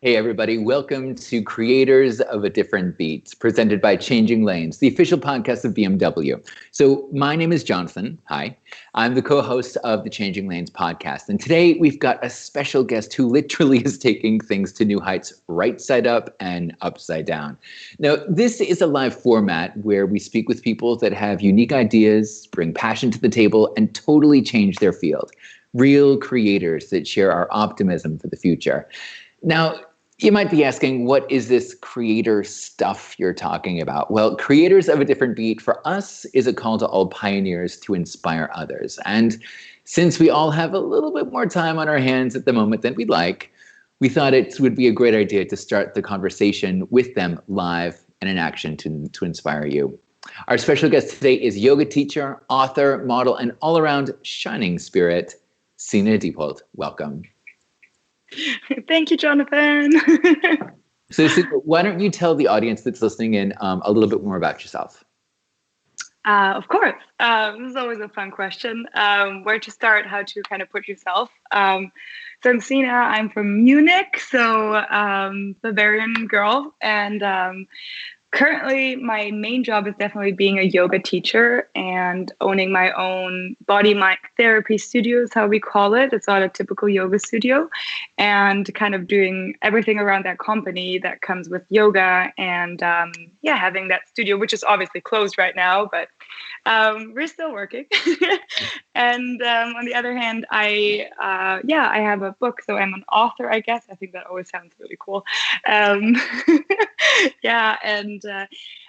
Hey everybody, welcome to Creators of a Different Beat, presented by Changing Lanes, the official podcast of BMW. So my name is Jonathan. Hi. I'm the co-host of the Changing Lanes podcast. And today we've got a special guest who literally is taking things to new heights, right side up and upside down. Now, this is a live format where we speak with people that have unique ideas, bring passion to the table, and totally change their field. Real creators that share our optimism for the future. Now, you might be asking, what is this creator stuff you're talking about? Well, Creators of a Different Beat for us is a call to all pioneers to inspire others. And since we all have a little bit more time on our hands at the moment than we'd like, we thought it would be a great idea to start the conversation with them live and in action to inspire you. Our special guest today is yoga teacher, author, model, and all-around shining spirit, Sinah Diepold. Welcome. Thank you, Jonathan. So, why don't you tell the audience that's listening in a little bit more about yourself? Of course. This is always a fun question. Where to start, how to kind of put yourself. So I'm Sinah, I'm from Munich, so Bavarian girl. And currently, my main job is definitely being a yoga teacher and owning my own body-mind therapy studio is how we call it. It's not a typical yoga studio. And kind of doing everything around that company that comes with yoga and having that studio, which is obviously closed right now, but we're still working. And on the other hand, I have a book, so I'm an author, I guess. I think that always sounds really cool.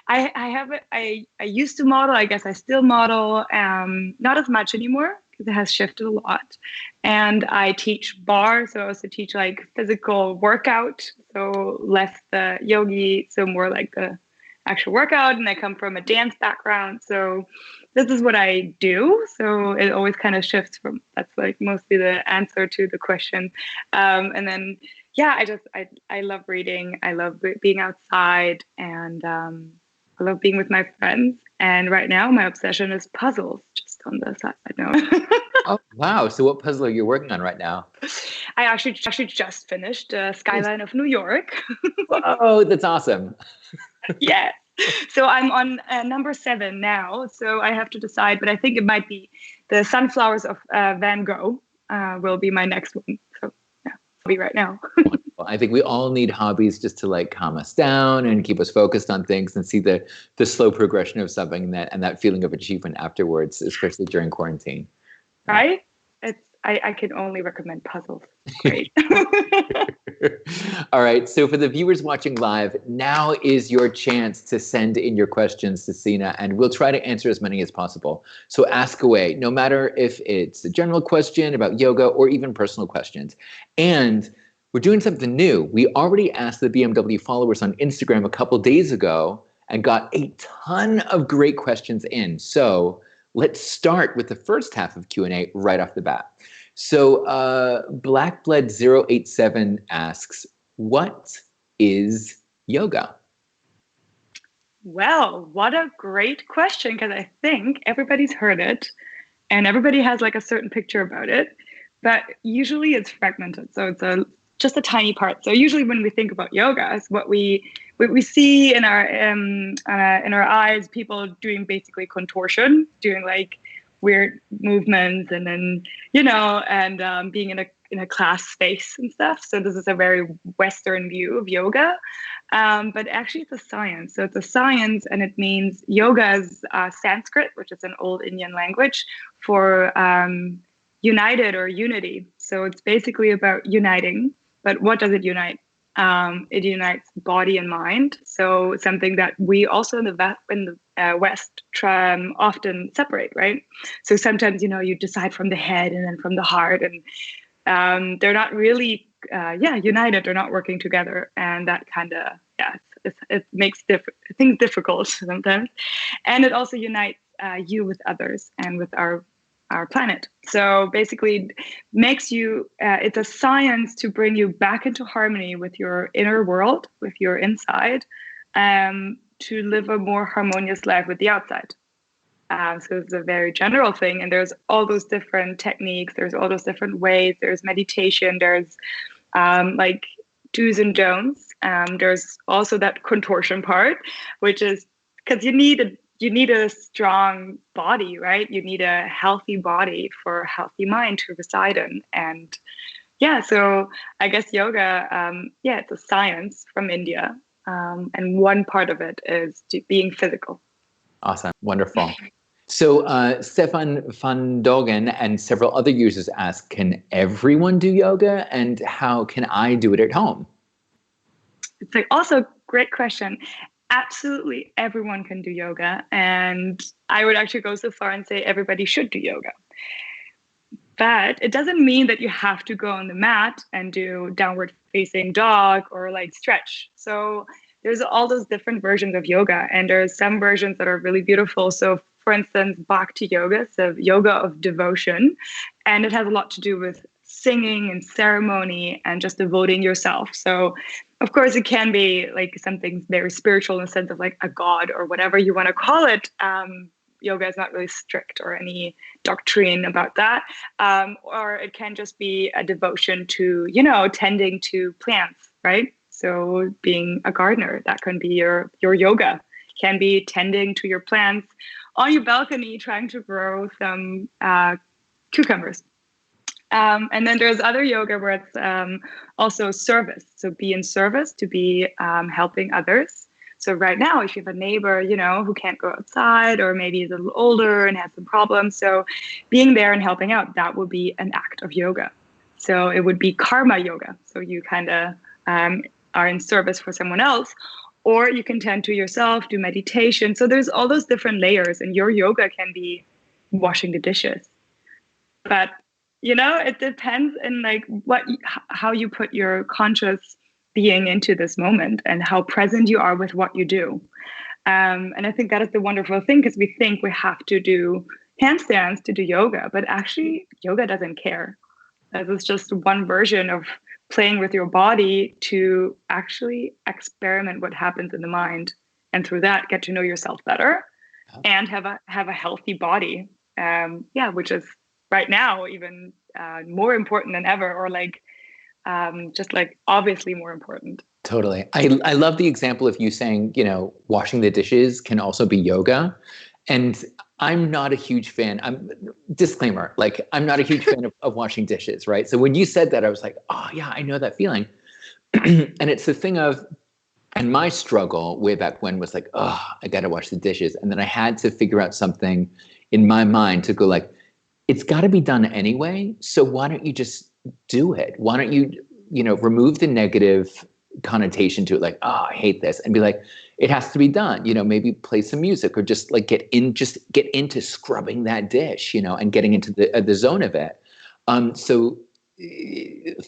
I used to model. I guess I still model, not as much anymore because it has shifted a lot. And I teach bar, so I also teach like physical workout, so less the yogi, so more like the actual workout. And I come from a dance background, so this is what I do. So it always kind of shifts from, that's like mostly the answer to the question. And then, I love reading. I love being outside, and I love being with my friends. And right now my obsession is puzzles, just on the side note. Oh, wow. So what puzzle are you working on right now? I actually just finished Skyline of New York. Oh, that's awesome. Yeah. So I'm on number 7 now. So I have to decide, but I think it might be the Sunflowers of Van Gogh will be my next one. So yeah, I'll be right now. Wonderful. I think we all need hobbies just to like calm us down and keep us focused on things and see the slow progression of something and that feeling of achievement afterwards, especially during quarantine. Right? I can only recommend puzzles. Great. All right. So for the viewers watching live, now is your chance to send in your questions to Sinah, and we'll try to answer as many as possible. So ask away, no matter if it's a general question about yoga or even personal questions. And we're doing something new. We already asked the BMW followers on Instagram a couple days ago and got a ton of great questions in. So let's start with the first half of Q&A right off the bat. So Blackblood087 asks, what is yoga? Well, what a great question, because I think everybody's heard it and everybody has like a certain picture about it, but usually it's fragmented. So it's just a tiny part. So usually when we think about yoga, it's what we see in our eyes, people doing basically contortion, doing like weird movements, and then being in a class space and stuff. So this is a very Western view of yoga, but actually it's a science. So it's a science, and it means yoga is Sanskrit, which is an old Indian language for united or unity. So it's basically about uniting. But what does it unite? It unites body and mind. So something that we also in the West often separate, right? So sometimes, you decide from the head and then from the heart, and they're not really, united. They're not working together. And that kind of, it makes things difficult sometimes. And it also unites you with others and with our planet. So basically makes you, it's a science to bring you back into harmony with your inner world, with your inside, to live a more harmonious life with the outside. So it's a very general thing. And there's all those different techniques. There's all those different ways. There's meditation. There's do's and don'ts. There's also that contortion part, which is because you need a strong body, right? You need a healthy body for a healthy mind to reside in. And yeah, so I guess yoga, it's a science from India. And one part of it is being physical. Awesome. Wonderful. So Stefan van Dogen and several other users ask, can everyone do yoga? And how can I do it at home? It's like also a great question. Absolutely everyone can do yoga. And I would actually go so far and say everybody should do yoga. But it doesn't mean that you have to go on the mat and do downward facing dog or like stretch. So there's all those different versions of yoga, and there's some versions that are really beautiful. So for instance, Bhakti yoga, so yoga of devotion, and it has a lot to do with singing and ceremony and just devoting yourself. So of course it can be like something very spiritual in the sense of like a god or whatever you want to call it. Yoga is not really strict or any doctrine about that. Or it can just be a devotion to, tending to plants, right? So being a gardener, that can be your yoga. Can be tending to your plants on your balcony, trying to grow some cucumbers. And then there's other yoga where it's also service. So be in service, to be helping others. So right now, if you have a neighbor, who can't go outside or maybe is a little older and has some problems, so being there and helping out, that would be an act of yoga. So it would be karma yoga. So you kind of are in service for someone else, or you can tend to yourself, do meditation. So there's all those different layers, and your yoga can be washing the dishes. But, it depends on like how you put your conscious being into this moment and how present you are with what you do. And I think that is the wonderful thing, because we think we have to do handstands to do yoga, but actually yoga doesn't care. It's just one version of playing with your body to actually experiment what happens in the mind, and through that get to know yourself better and have a healthy body. Which is right now even more important than ever, or like just like obviously more important. Totally. I love the example of you saying, washing the dishes can also be yoga. And I'm not a huge fan. Disclaimer, like I'm not a huge fan of washing dishes, right? So when you said that, I was like, oh yeah, I know that feeling. And it's the thing of, and my struggle way back when was like, oh, I got to wash the dishes. And then I had to figure out something in my mind to go like, it's got to be done anyway. So why don't you just do it? Why don't you, remove the negative connotation to it, like, oh, I hate this, and be like, it has to be done. Maybe play some music, or just like get into scrubbing that dish, and getting into the zone of it. So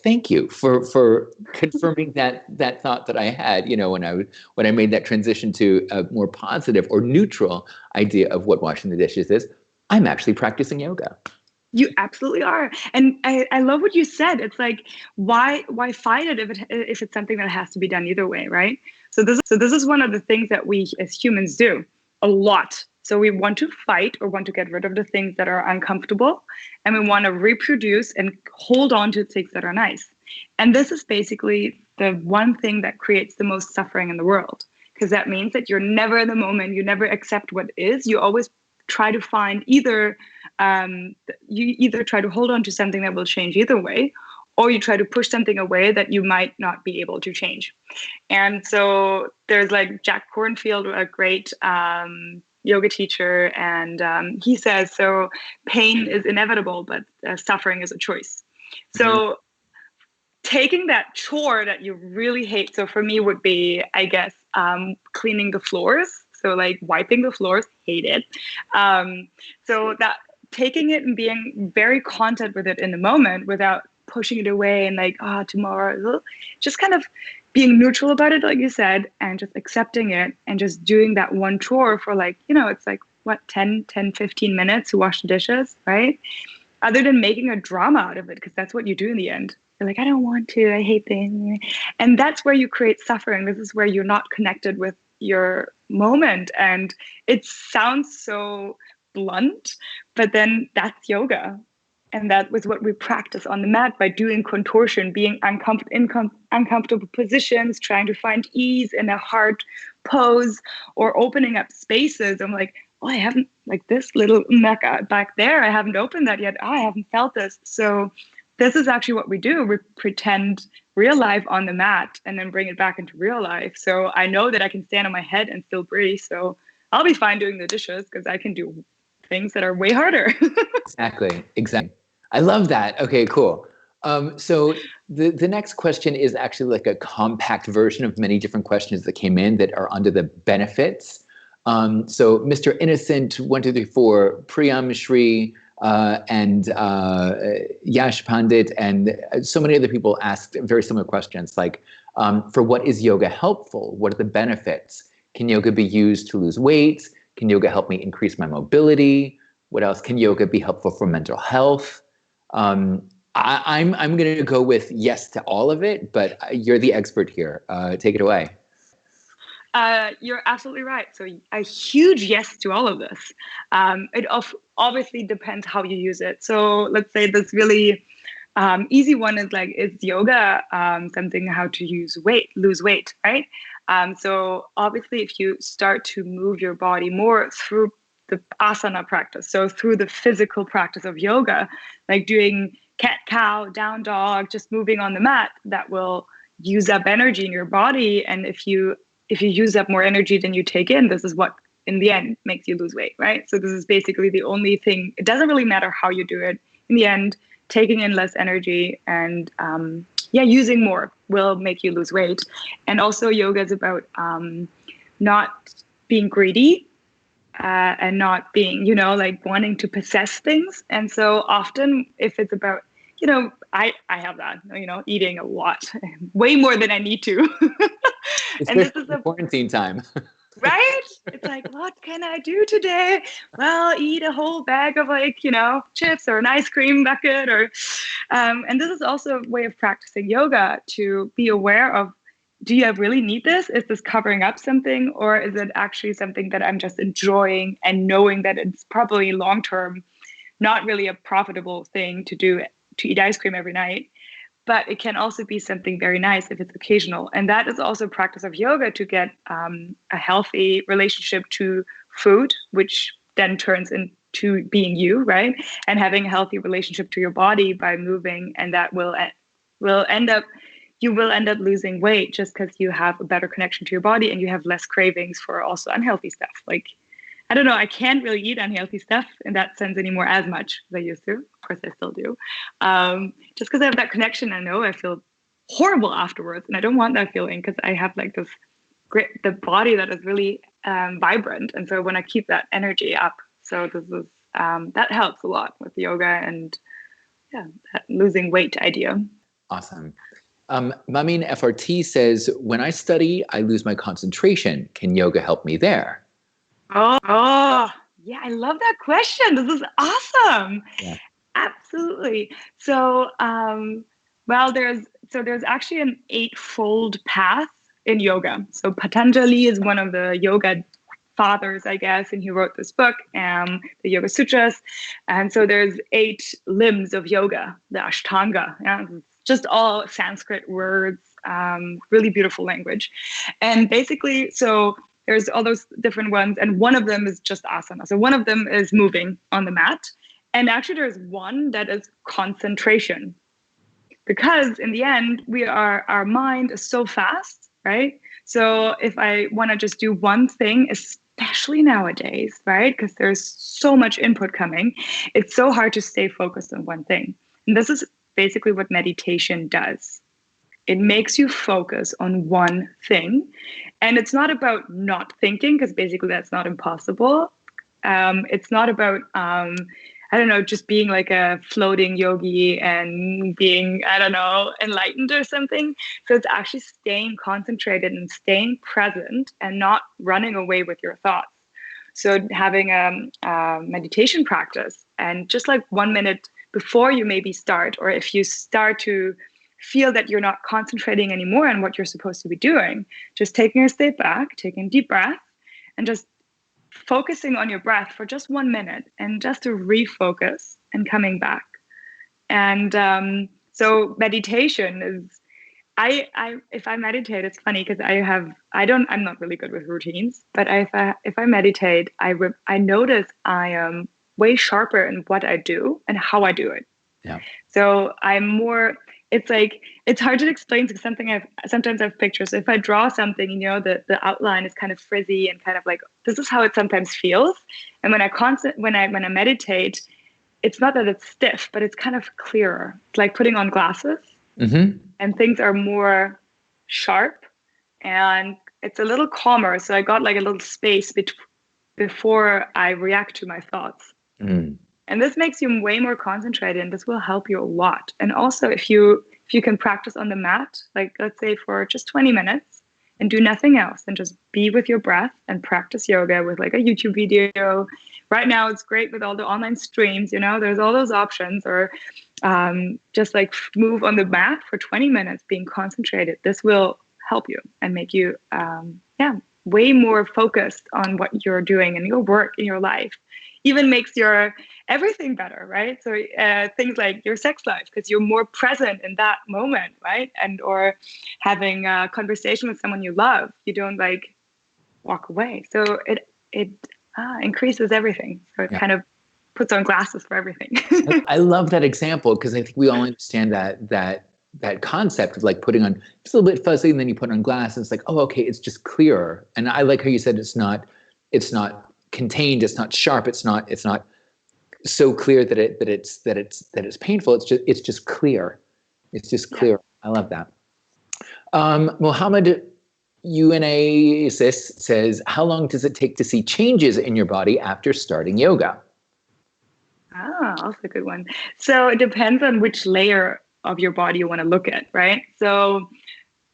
thank you for confirming that thought that I had, when I made that transition to a more positive or neutral idea of what washing the dishes is. I'm actually practicing yoga. You absolutely are. And I love what you said. It's like, why fight it if it's something that has to be done either way, right? So this is one of the things that we as humans do a lot. So we want to fight or want to get rid of the things that are uncomfortable, and we want to reproduce and hold on to things that are nice. And this is basically the one thing that creates the most suffering in the world, because that means that you're never in the moment. You never accept what is. You always try to find you either try to hold on to something that will change either way, or you try to push something away that you might not be able to change. And so there's like Jack Kornfield, a great yoga teacher, and he says, so pain is inevitable, but suffering is a choice. So taking that chore that you really hate, so for me would be, I guess, cleaning the floors. So like wiping the floors, hate it. So that taking it and being very content with it in the moment without pushing it away and like, tomorrow, just kind of being neutral about it, like you said, and just accepting it and just doing that one chore for like, it's like, 10, 15 minutes to wash the dishes, right? Other than making a drama out of it, because that's what you do in the end. You're like, I don't want to, I hate things. And that's where you create suffering. This is where you're not connected with your moment. And it sounds so blunt, but then that's yoga. And that was what we practice on the mat by doing contortion, being uncomfortable positions, trying to find ease in a hard pose or opening up spaces. I'm like, oh, I haven't, like this little neck back there, I haven't opened that yet. Oh, I haven't felt this. So this is actually what we do. We pretend real life on the mat and then bring it back into real life. So I know that I can stand on my head and still breathe. So I'll be fine doing the dishes because I can do things that are way harder. Exactly. I love that. Okay, cool. So the next question is actually like a compact version of many different questions that came in that are under the benefits. So Mr. Innocent, 1, 2, 3, 4, Priyam Shri, and Yash Pandit, and so many other people asked very similar questions like, for what is yoga helpful? What are the benefits? Can yoga be used to lose weight? Can yoga help me increase my mobility? What else? Can yoga be helpful for mental health? I'm going to go with yes to all of it, but you're the expert here. Take it away. You're absolutely right. So a huge yes to all of this. It obviously depends how you use it. So let's say this really easy one is like, is yoga something how to lose weight, right? So obviously if you start to move your body more through the asana practice, so through the physical practice of yoga, like doing cat, cow, down dog, just moving on the mat, that will use up energy in your body. And if you use up more energy than you take in, this is what in the end makes you lose weight, right? So this is basically the only thing. It doesn't really matter how you do it. In the end, taking in less energy and using more will make you lose weight. And also yoga is about not being greedy and not being, like wanting to possess things. And so often if it's about, I have that, eating a lot, way more than I need to. And this is a quarantine time. Right? It's like, what can I do today? Well, eat a whole bag of chips or an ice cream bucket and this is also a way of practicing yoga to be aware of, do you really need this? Is this covering up something, or is it actually something that I'm just enjoying and knowing that it's probably long-term not really a profitable thing to do, to eat ice cream every night? But it can also be something very nice if it's occasional. And that is also a practice of yoga, to get a healthy relationship to food, which then turns into being you, right? And having a healthy relationship to your body by moving. And that will end up losing weight just because you have a better connection to your body and you have less cravings for also unhealthy stuff. Like, I don't know, I can't really eat unhealthy stuff in that sense anymore as much as I used to. Of course, I still do. Just because I have that connection, I know I feel horrible afterwards. And I don't want that feeling because I have like this the body that is really vibrant. And so when I keep that energy up, so this is, that helps a lot with yoga and that losing weight idea. Awesome. Mamin FRT says, when I study, I lose my concentration. Can yoga help me there? Oh, yeah, I love that question. This is awesome. Yeah. Absolutely. So, there's actually an 8-fold path in yoga. So Patanjali is one of the yoga fathers, I guess, and he wrote this book, the Yoga Sutras. And so there's 8 limbs of yoga, the Ashtanga. Yeah? It's just all Sanskrit words, really beautiful language. And basically, so there's all those different ones, and one of them is just asana. So one of them is moving on the mat. And actually there's one that is concentration. Because in the end, our mind is so fast, right? So if I want to just do one thing, especially nowadays, right? Because there's so much input coming, it's so hard to stay focused on one thing. And this is basically what meditation does. It makes you focus on one thing. And it's not about not thinking, because basically that's not impossible. It's not about, just being like a floating yogi and being, enlightened or something. So it's actually staying concentrated and staying present and not running away with your thoughts. So having a meditation practice, and just like 1 minute before you maybe start, or if you start to feel that you're not concentrating anymore on what you're supposed to be doing, just taking a step back, taking a deep breath, and just focusing on your breath for just 1 minute, and just to refocus and coming back. And so meditation is, if I meditate, it's funny because I'm not really good with routines, but if I meditate, I notice I am way sharper in what I do and how I do it. Yeah. So I'm more, it's like, it's hard to explain because sometimes I have pictures. So if I draw something, the outline is kind of frizzy and kind of like, this is how it sometimes feels. And when I meditate, it's not that it's stiff, but it's kind of clearer. It's like putting on glasses, and things are more sharp and it's a little calmer. So I got like a little space before I react to my thoughts. And this makes you way more concentrated, and this will help you a lot. And also if you can practice on the mat, like let's say for just 20 minutes and do nothing else and just be with your breath and practice yoga with like a YouTube video. Right now it's great with all the online streams, there's all those options, or just like move on the mat for 20 minutes being concentrated. This will help you and make you way more focused on what you're doing in your work, in your life. Even makes your everything better, right? So things like your sex life, because you're more present in that moment, right? And or having a conversation with someone you love, you don't like walk away. So it increases everything. So it kind of puts on glasses for everything. I love that example because I think we all understand that concept of like putting on, it's a little bit fuzzy and then you put on glasses. It's like, oh, okay, it's just clearer. And I like how you said it's not contained, it's not sharp, it's not so clear that it's painful. It's just clear. It's just clear. Yeah. I love that. Mohammed UNASIS says, how long does it take to see changes in your body after starting yoga? Also a good one. So it depends on which layer of your body you want to look at, right? So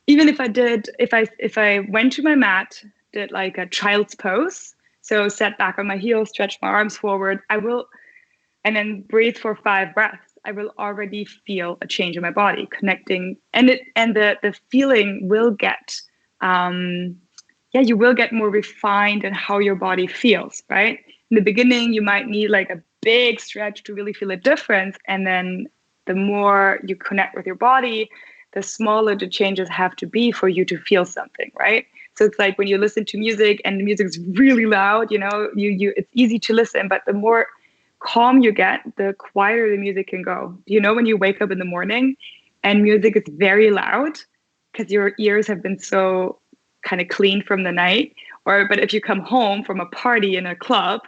even if I went to my mat, did like a child's pose, so sat back on my heels, stretch my arms forward, and then breathe for 5 breaths, I will already feel a change in my body, connecting, and the feeling will get, you will get more refined in how your body feels, right? In the beginning, you might need like a big stretch to really feel a difference, and then the more you connect with your body, the smaller the changes have to be for you to feel something, right? So it's like when you listen to music and the music is really loud, it's easy to listen, but the more calm you get, the quieter the music can go. When you wake up in the morning and music is very loud because your ears have been so kind of clean from the night, but if you come home from a party in a club,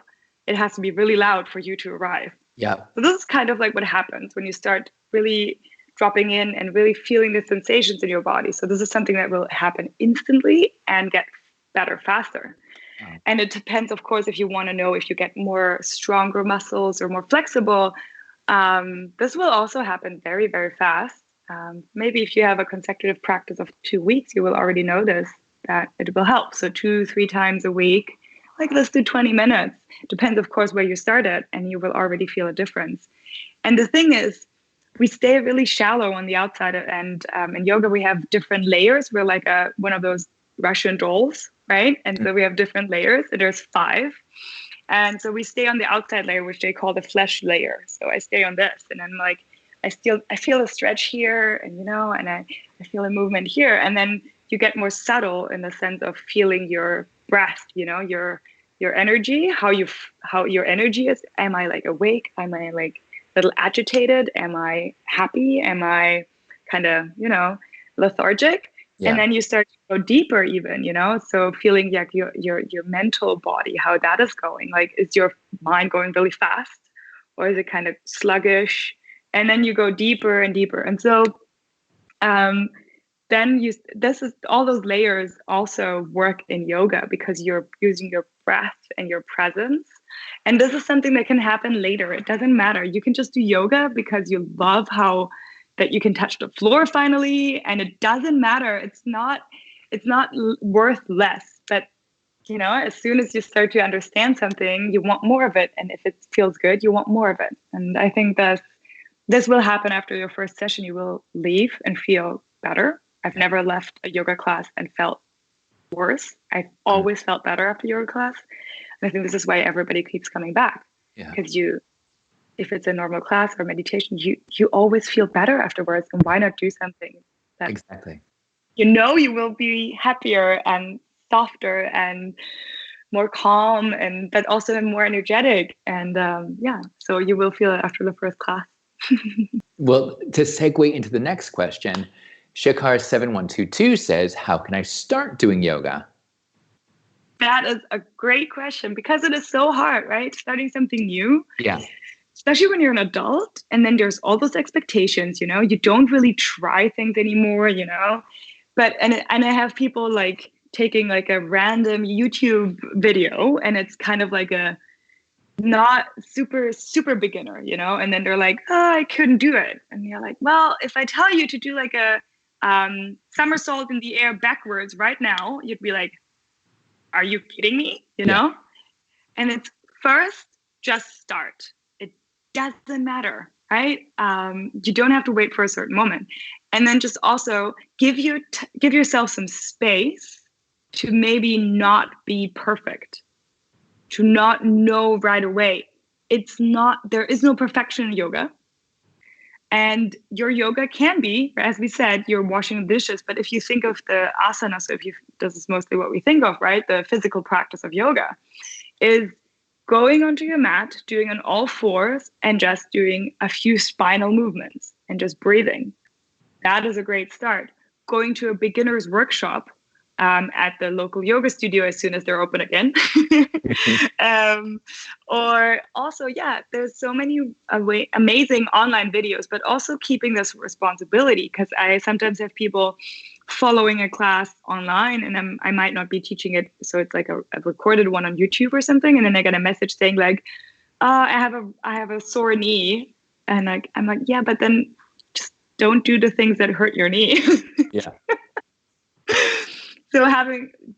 it has to be really loud for you to arrive. Yeah. So this is kind of like what happens when you start really dropping in and really feeling the sensations in your body. So this is something that will happen instantly and get better faster. Wow. And it depends, of course, if you want to know if you get more stronger muscles or more flexible. This will also happen very, very fast. Maybe if you have a consecutive practice of 2 weeks, you will already notice that it will help. So 2-3 times a week, like let's do 20 minutes. Depends, of course, where you started, and you will already feel a difference. And the thing is, we stay really shallow on the outside, and in yoga we have different layers. We're like one of those Russian dolls, right? And so we have different layers. So there's 5, and so we stay on the outside layer, which they call the flesh layer. So I stay on this, and I'm like, I feel a stretch here, and and I feel a movement here, and then you get more subtle in the sense of feeling your breath, your energy, how your energy is. Am I like awake? Am I like a little agitated? Am I happy? Am I kind of, lethargic? Yeah. And then you start to go deeper even, so feeling like your mental body, how that is going. Like, is your mind going really fast, or is it kind of sluggish? And then you go deeper and deeper. And so then all those layers also work in yoga because you're using your breath and your presence. And this is something that can happen later. It doesn't matter. You can just do yoga because you love how that you can touch the floor finally. And it doesn't matter. It's not worth less. But, as soon as you start to understand something, you want more of it. And if it feels good, you want more of it. And I think that this will happen after your first session. You will leave and feel better. I've never left a yoga class and felt worse. I've always felt better after yoga class. And I think this is why everybody keeps coming back. Because if it's a normal class or meditation, you always feel better afterwards. And why not do something that Exactly. You will be happier and softer and more calm, and but also more energetic. And so you will feel it after the first class. Well, to segue into the next question, Shikar7122 says, how can I start doing yoga? That is a great question, because it is so hard, right? Starting something new. Yeah. Especially when you're an adult, and then there's all those expectations, you don't really try things anymore, But and I have people like taking like a random YouTube video, and it's kind of like a not super beginner, and then they're like, oh, I couldn't do it. And you're like, well, if I tell you to do like a somersault in the air backwards right now, you'd be like, are you kidding me? And it's first, just start. It doesn't matter, right? You don't have to wait for a certain moment. And then just also give yourself some space to maybe not be perfect, to not know right away. There is no perfection in yoga. And your yoga can be, as we said, you're washing the dishes. But if you think of the asana, this is mostly what we think of, right? The physical practice of yoga is going onto your mat, doing on all fours, and just doing a few spinal movements and just breathing. That is a great start. Going to a beginner's workshop at the local yoga studio as soon as they're open again. Or also, there's so many amazing online videos, but also keeping this responsibility, because I sometimes have people following a class online, and I might not be teaching it, so it's like a recorded one on YouTube or something, and then I get a message saying like, I have a sore knee, and I'm like, yeah, but then just don't do the things that hurt your knee. Yeah. So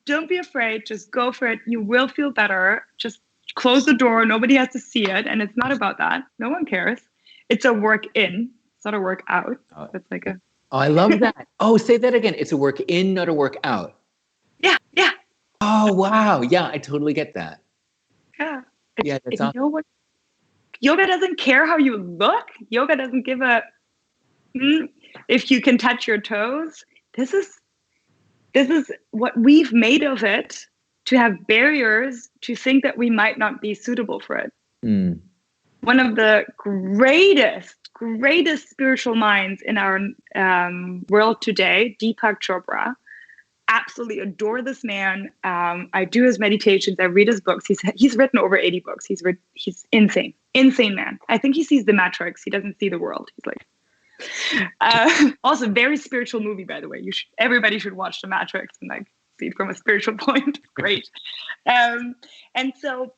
don't be afraid, just go for it. You will feel better. Just close the door. Nobody has to see it. And it's not about that. No one cares. It's a work in. It's not a work out. It's like a... Oh, I love that. Oh, say that again. It's a work in, not a work out. Yeah. Oh, wow. Yeah, I totally get that. Yeah. Yeah, that's awesome. You know what? Yoga doesn't care how you look. Yoga doesn't give a... if you can touch your toes. This is what we've made of it, to have barriers, to think that we might not be suitable for it. One of the greatest spiritual minds in our world today, Deepak Chopra. Absolutely adore this man. I do his meditations. I read his books. He's written over 80 books. He's insane man. I think he sees the Matrix. He doesn't see the world. He's like... also very spiritual movie, by the way. Everybody should watch The Matrix and like see it from a spiritual point. Great. And so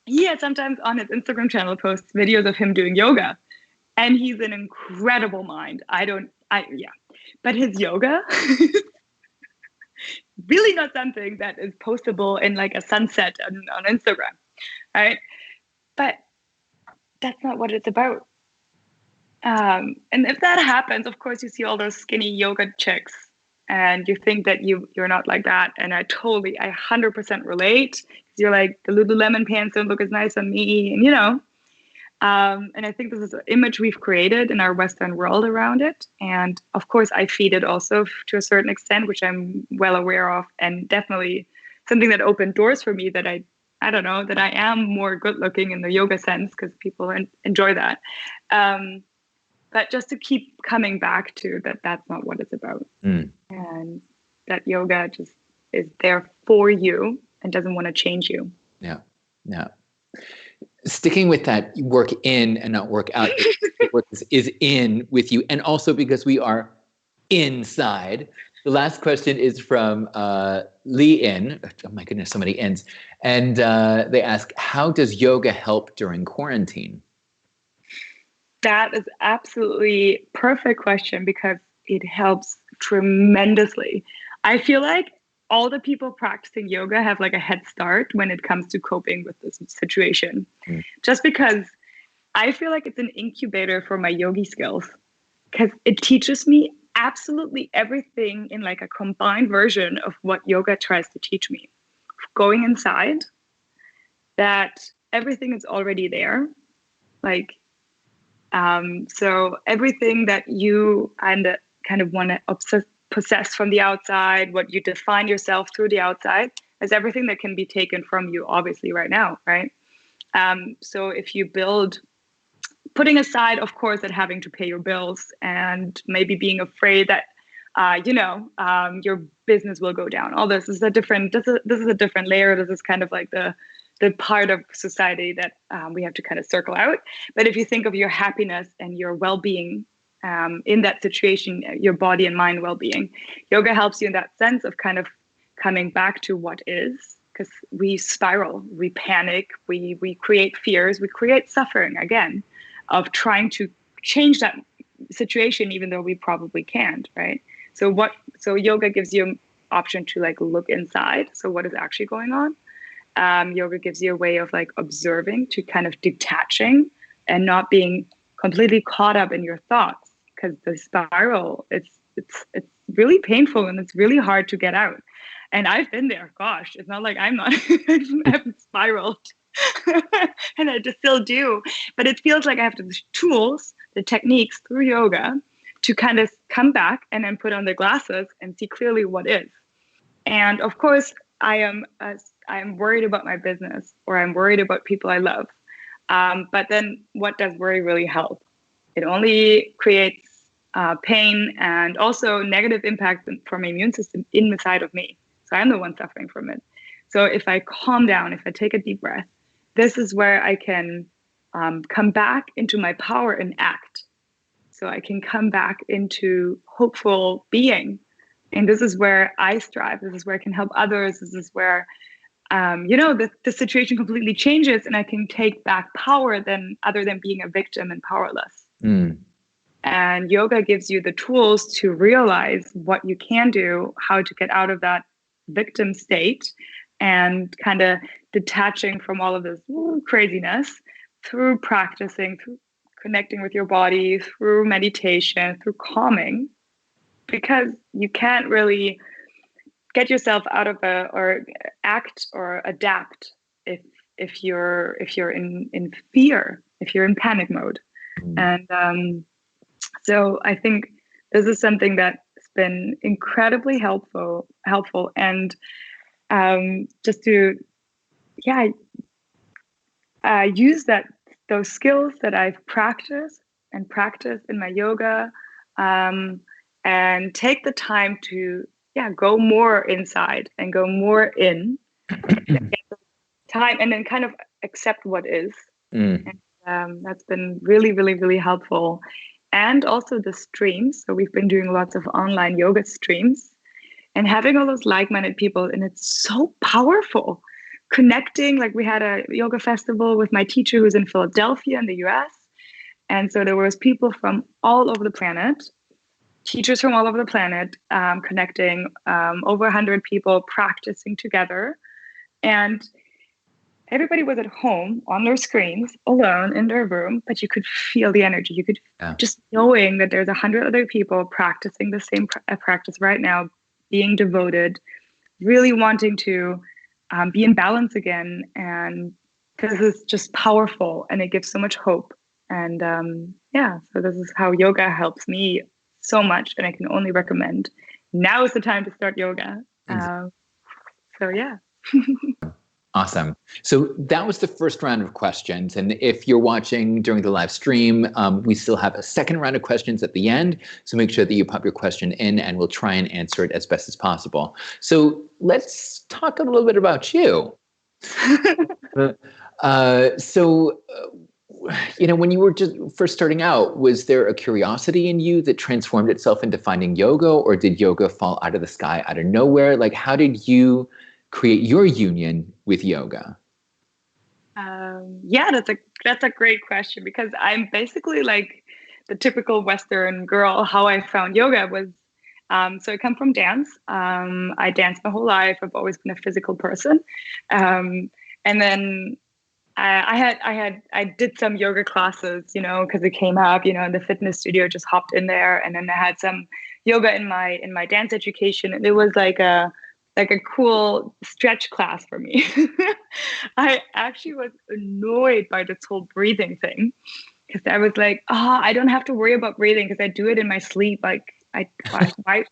he had sometimes on his Instagram channel posts videos of him doing yoga, and he's an incredible mind. But his yoga really not something that is postable in like a sunset on Instagram, right? But that's not what it's about. And if that happens, of course, you see all those skinny yoga chicks, and you think that you're not like that. And I 100% relate, because you're like, the Lululemon pants don't look as nice on me, and and I think this is an image we've created in our Western world around it. And of course, I feed it also to a certain extent, which I'm well aware of, and definitely something that opened doors for me, that I don't know, that I am more good looking in the yoga sense, because people enjoy that. But just to keep coming back to that's not what it's about. And that yoga just is there for you and doesn't want to change you. Yeah. Sticking with that work in and not work out, work is in with you. And also because we are inside. The last question is from Lee In. Oh my goodness, so many ends. And they ask, how does yoga help during quarantine? That is absolutely perfect question, because it helps tremendously. I feel like all the people practicing yoga have like a head start when it comes to coping with this situation. Just because I feel like it's an incubator for my yogi skills, because it teaches me absolutely everything in like a combined version of what yoga tries to teach me. Going inside, that everything is already there. Like, So everything that you kind of want to possess from the outside, what you define yourself through the outside, is everything that can be taken from you, obviously, right now, right? So if you build, putting aside, of course, that having to pay your bills and maybe being afraid that, your business will go down. All this is a different. This is a different layer. This is kind of like the part of society that we have to kind of circle out. But if you think of your happiness and your well-being in that situation, your body and mind well-being, yoga helps you in that sense of kind of coming back to what is. Because we spiral, we panic, we create fears, we create suffering again of trying to change that situation, even though we probably can't, right? So yoga gives you an option to like look inside. So what is actually going on? Yoga gives you a way of like observing, to kind of detaching and not being completely caught up in your thoughts, because the spiral, it's really painful and it's really hard to get out. And I've been there. Gosh, it's not like I'm not. I've spiraled, and I just still do. But it feels like I have the tools, the techniques through yoga to kind of come back and then put on the glasses and see clearly what is. And of course, I am worried about my business, or I'm worried about people I love. But then what does worry really help? It only creates pain and also negative impact from my immune system inside of me. So I'm the one suffering from it. So if I calm down, if I take a deep breath, this is where I can come back into my power and act. So I can come back into hopeful being. And this is where I strive. This is where I can help others. This is where, the situation completely changes, and I can take back power other than being a victim and powerless. Mm. And yoga gives you the tools to realize what you can do, how to get out of that victim state, and kind of detaching from all of this craziness through practicing, through connecting with your body, through meditation, through calming, because you can't really get yourself out of or act or adapt if you're in fear, if you're in panic mode. And so I think this is something that's been incredibly helpful, and just to use those skills that I've practiced in my yoga, and take the time to go more inside and go more in time, and then kind of accept what is. And that's been really, really, really helpful. And also the streams. So we've been doing lots of online yoga streams and having all those like-minded people. And it's so powerful. Connecting, like we had a yoga festival with my teacher who's in Philadelphia in the US. And so there was people from all over the planet, teachers from all over the planet, connecting, over 100 people practicing together. And everybody was at home on their screens, alone in their room, but you could feel the energy. You could just knowing that there's 100 other people practicing the same practice right now, being devoted, really wanting to be in balance again. And this is just powerful, and it gives so much hope. And so this is how yoga helps me so much, and I can only recommend. Now is the time to start yoga. Awesome. So that was the first round of questions. And if you're watching during the live stream, we still have a second round of questions at the end. So make sure that you pop your question in, and we'll try and answer it as best as possible. So let's talk a little bit about you. When you were just first starting out, was there a curiosity in you that transformed itself into finding yoga, or did yoga fall out of the sky, out of nowhere? Like, how did you create your union with yoga? That's a great question, because I'm basically like the typical Western girl. How I found yoga was, so I come from dance. I danced my whole life. I've always been a physical person. And then I did some yoga classes, because it came up, in the fitness studio, just hopped in there. And then I had some yoga in my dance education. And it was like a cool stretch class for me. I actually was annoyed by this whole breathing thing. because I was like, I don't have to worry about breathing because I do it in my sleep. Like why?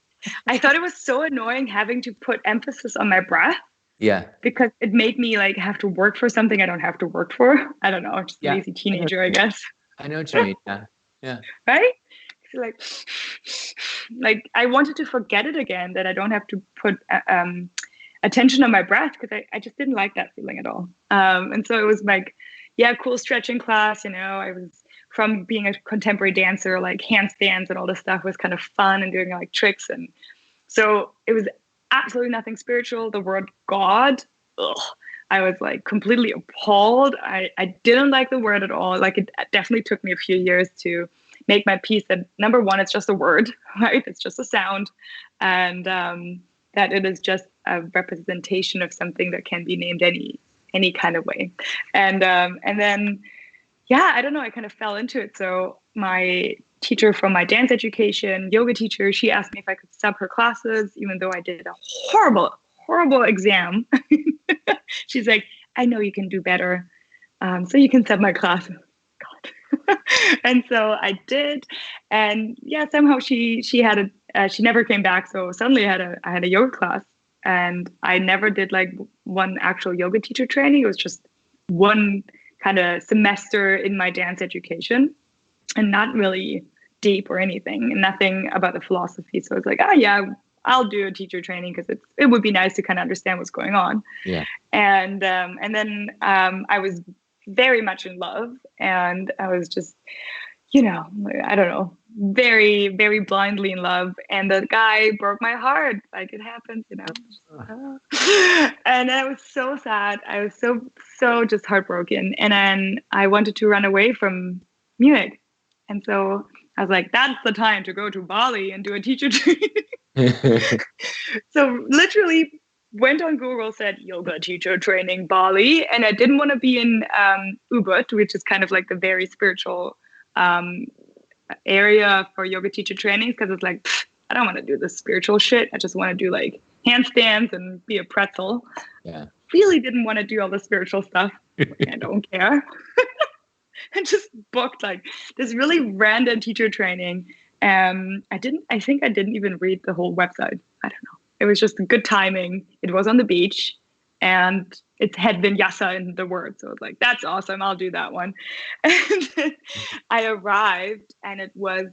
I thought it was so annoying having to put emphasis on my breath. Yeah. Because it made me like have to work for something I don't have to work for. I don't know, just a lazy teenager, I guess. I know what you mean. Yeah. Yeah. Right? So like I wanted to forget it again, that I don't have to put attention on my breath, because I just didn't like that feeling at all. And so it was like, yeah, cool stretching class. You know, I was from being a contemporary dancer, like handstands and all this stuff was kind of fun, and doing like tricks. And so it was absolutely nothing spiritual. The word God, ugh, I was like completely appalled. I didn't like the word at all. Like it definitely took me a few years to make my peace that, number one, it's just a word, right? It's just a sound. And that it is just a representation of something that can be named any kind of way. And then, yeah, I don't know, I kind of fell into it. So my teacher from my dance education, yoga teacher, she asked me if I could sub her classes, even though I did a horrible exam. She's like, I know you can do better. So you can sub my class. God. And so I did. And yeah, somehow she had she never came back. So suddenly I had a yoga class, and I never did like one actual yoga teacher training. It was just one kind of semester in my dance education, and not really deep or anything, and nothing about the philosophy. So it's like, oh yeah, I'll do a teacher training because it would be nice to kind of understand what's going on. Yeah. And then I was very much in love, and I was just, you know, I don't know, very, very blindly in love. And the guy broke my heart, like it happens, you know. And I was so sad. I was so just heartbroken. And then I wanted to run away from Munich. And so I was like, that's the time to go to Bali and do a teacher training. So literally went on Google, said yoga teacher training Bali. And I didn't want to be in Ubud, which is kind of like the very spiritual area for yoga teacher trainings, because it's like, I don't want to do this spiritual shit. I just want to do like handstands and be a pretzel. Yeah. Really didn't want to do all the spiritual stuff. I don't care. And just booked like this really random teacher training. I think I didn't even read the whole website. I don't know. It was just good timing. It was on the beach, and it had vinyasa in the word. So I was like, that's awesome. I'll do that one. And then I arrived, and it was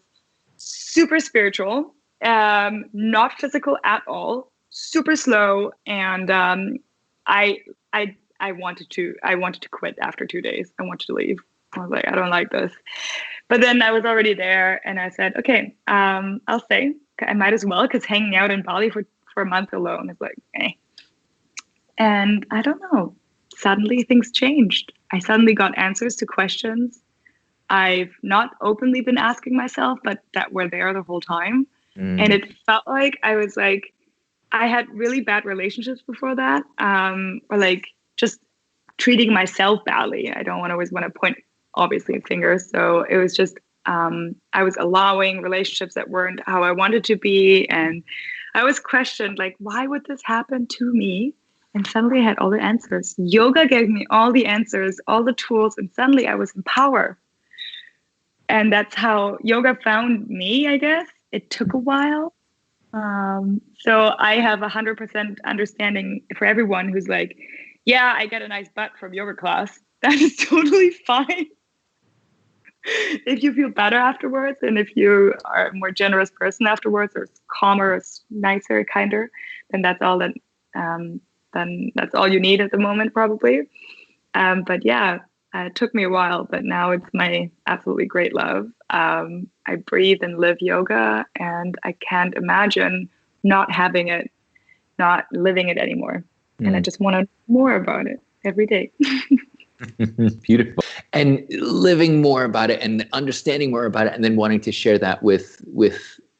super spiritual, not physical at all, super slow. And I wanted to quit after 2 days. I wanted to leave. I was like, I don't like this. But then I was already there, and I said, okay, I'll stay. I might as well, because hanging out in Bali for a month alone is like, eh. And I don't know, suddenly things changed. I suddenly got answers to questions I've not openly been asking myself, but that were there the whole time. And it felt like I had really bad relationships before that, or like just treating myself badly. I don't always want to point, obviously, fingers. So it was just, I was allowing relationships that weren't how I wanted to be. And I was questioned, like, why would this happen to me? And suddenly I had all the answers. Yoga gave me all the answers, all the tools, and suddenly I was in power. And that's how yoga found me, I guess. It took a while. So I have 100% understanding for everyone who's like, yeah, I get a nice butt from yoga class. That is totally fine. If you feel better afterwards, and if you are a more generous person afterwards, or calmer, or nicer, kinder, then that's all you need at the moment, probably. But yeah, it took me a while, but now it's my absolutely great love. I breathe and live yoga, and I can't imagine not having it, not living it anymore. And I just want to know more about it every day. Beautiful. And living more about it and understanding more about it, and then wanting to share that with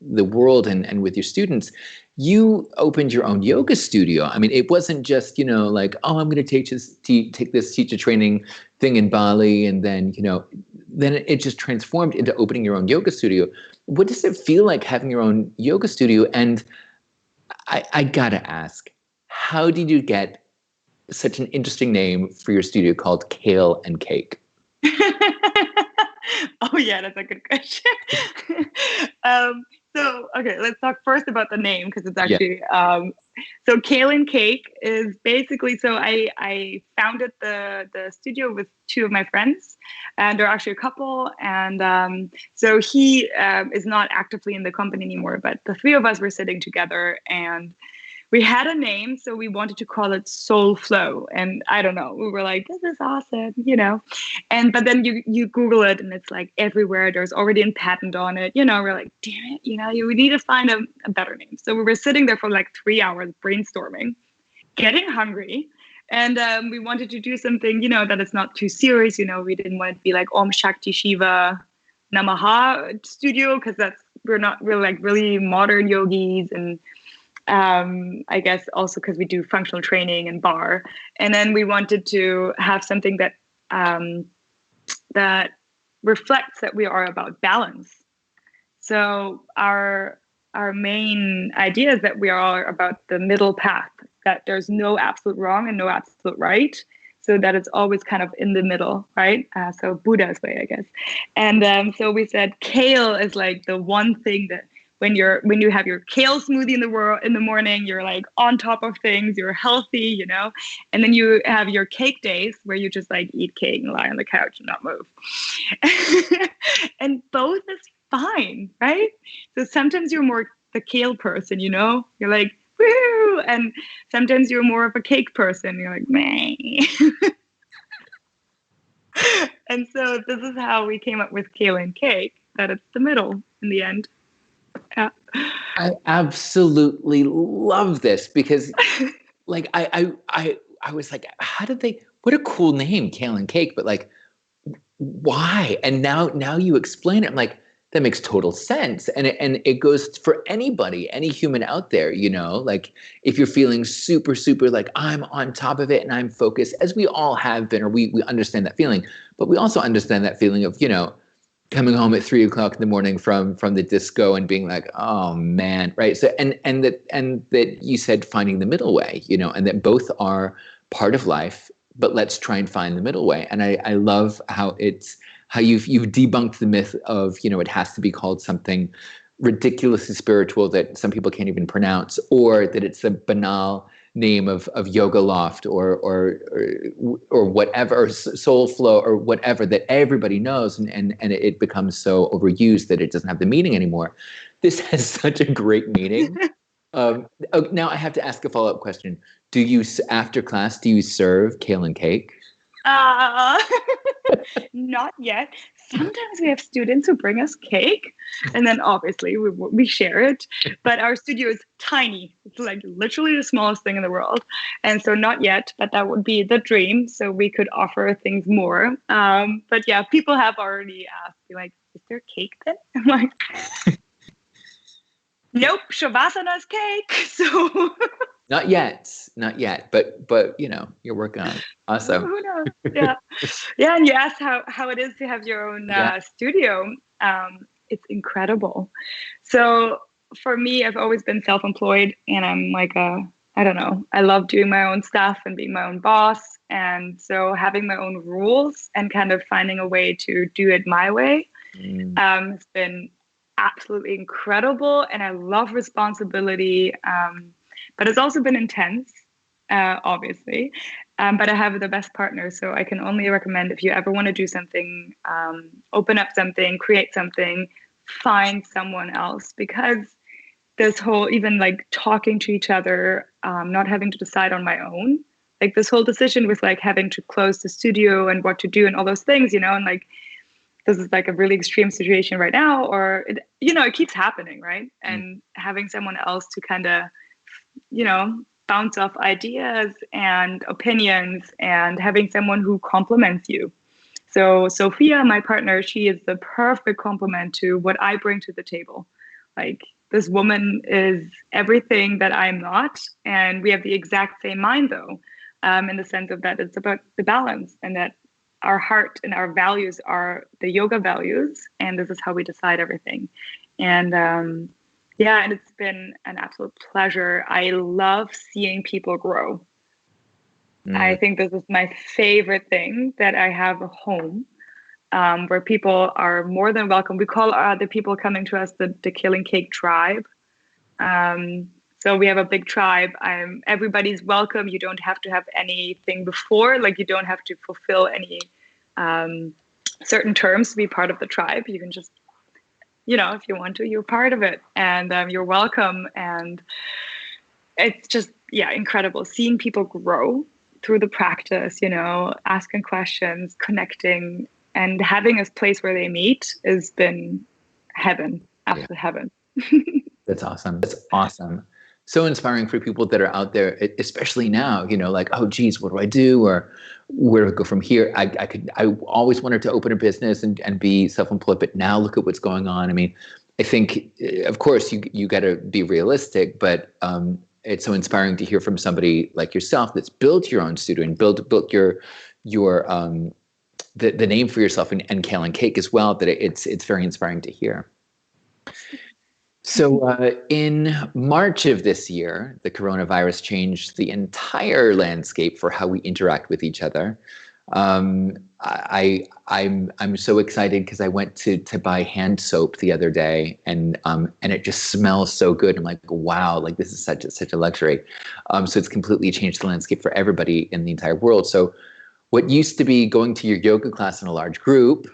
the world and with your students. You opened your own yoga studio. I mean, it wasn't just, like, oh, I'm going to take this teacher training thing in Bali, and then, then it just transformed into opening your own yoga studio. What does it feel like having your own yoga studio? And I gotta ask, how did you get such an interesting name for your studio called Kale and Cake? Oh yeah, that's a good question. Okay, let's talk first about the name because it's Yeah. actually so Kale and Cake is basically so I founded the studio with two of my friends, and they're actually a couple, and so he is not actively in the company anymore, but the three of us were sitting together and we had a name, so we wanted to call it Soul Flow. And I don't know, we were like, this is awesome, but then you Google it and it's like everywhere. There's already a patent on it. We're like, damn it, we need to find a better name. So we were sitting there for like 3 hours brainstorming, getting hungry. And we wanted to do something, that is not too serious. We didn't want it to be like Om Shakti Shiva Namaha studio, because we're like really modern yogis, and I guess also because we do functional training and bar. And then we wanted to have something that that reflects that we are about balance. So our main idea is that we are about the middle path, that there's no absolute wrong and no absolute right. So that it's always kind of in the middle, right? So Buddha's way, I guess. And so we said kale is like the one thing that when you have your kale smoothie in the morning, you're like on top of things, you're healthy, and then you have your cake days where you just like eat cake and lie on the couch and not move. And both is fine, right? So sometimes you're more the kale person, you're like, woo, and sometimes you're more of a cake person, you're like, meh. And so this is how we came up with Kale and Cake, that it's the middle in the end. Yeah. I absolutely love this because like I was like, what a cool name, Kale and Cake, but like why? And now you explain it. I'm like, that makes total sense. And it goes for anybody, any human out there, like if you're feeling super, super like I'm on top of it and I'm focused, as we all have been, or we understand that feeling, but we also understand that feeling of, coming home at 3:00 in the morning from the disco and being like, oh man, right? So and that you said finding the middle way, and that both are part of life, but let's try and find the middle way. And I love how you've debunked the myth of, it has to be called something ridiculously spiritual that some people can't even pronounce, or that it's a banal name of yoga loft or whatever, or soul flow or whatever that everybody knows, and it becomes so overused that it doesn't have the meaning anymore. This has such a great meaning. Now I have to ask a follow-up question. After class, do you serve Kale and Cake? Not yet. Sometimes we have students who bring us cake, and then obviously we share it. But our studio is tiny. It's like literally the smallest thing in the world. And so not yet, but that would be the dream. So we could offer things more. But yeah, people have already asked, like, is there cake then? I'm like, nope, Shavasana's cake. So Not yet, but you're working on it. Awesome. who knows? Yeah. Yeah. And you asked how it is to have your own studio. It's incredible. So for me, I've always been self-employed, and I'm like I don't know, I love doing my own stuff and being my own boss. And so having my own rules and kind of finding a way to do it my way has been absolutely incredible. And I love responsibility. But it's also been intense, obviously. But I have the best partner, so I can only recommend, if you ever want to do something, open up something, create something, find someone else, because this whole, even like talking to each other, not having to decide on my own, like this whole decision with like having to close the studio and what to do and all those things, and like this is like a really extreme situation right now, or it keeps happening, right? And having someone else to kind of bounce off ideas and opinions, and having someone who compliments you. So Sophia, my partner, she is the perfect complement to what I bring to the table. Like, this woman is everything that I'm not, and we have the exact same mind, though, in the sense of that it's about the balance, and that our heart and our values are the yoga values, and this is how we decide everything. And and it's been an absolute pleasure. I love seeing people grow. I think this is my favorite thing, that I have a home where people are more than welcome. We call the people coming to us the Killing Cake tribe. So we have a big tribe. Everybody's welcome. You don't have to have anything before, like you don't have to fulfill any certain terms to be part of the tribe. You can just, if you want to, you're part of it, and you're welcome. And it's just, incredible seeing people grow through the practice, asking questions, connecting, and having a place where they meet has been heaven, absolute heaven. That's awesome. That's awesome. So inspiring for people that are out there, especially now, like, oh, geez, what do I do? Or where do I go from here? I always wanted to open a business and be self-employed, but now look at what's going on. I mean, I think, of course, you got to be realistic, but it's so inspiring to hear from somebody like yourself that's built your own studio and built your the name for yourself and Kale and Cake as well. That it's very inspiring to hear. So in March of this year, the coronavirus changed the entire landscape for how we interact with each other. I'm so excited because I went to buy hand soap the other day, and it just smells so good. I'm like, wow, like this is such a luxury. So it's completely changed the landscape for everybody in the entire world. So what used to be going to your yoga class in a large group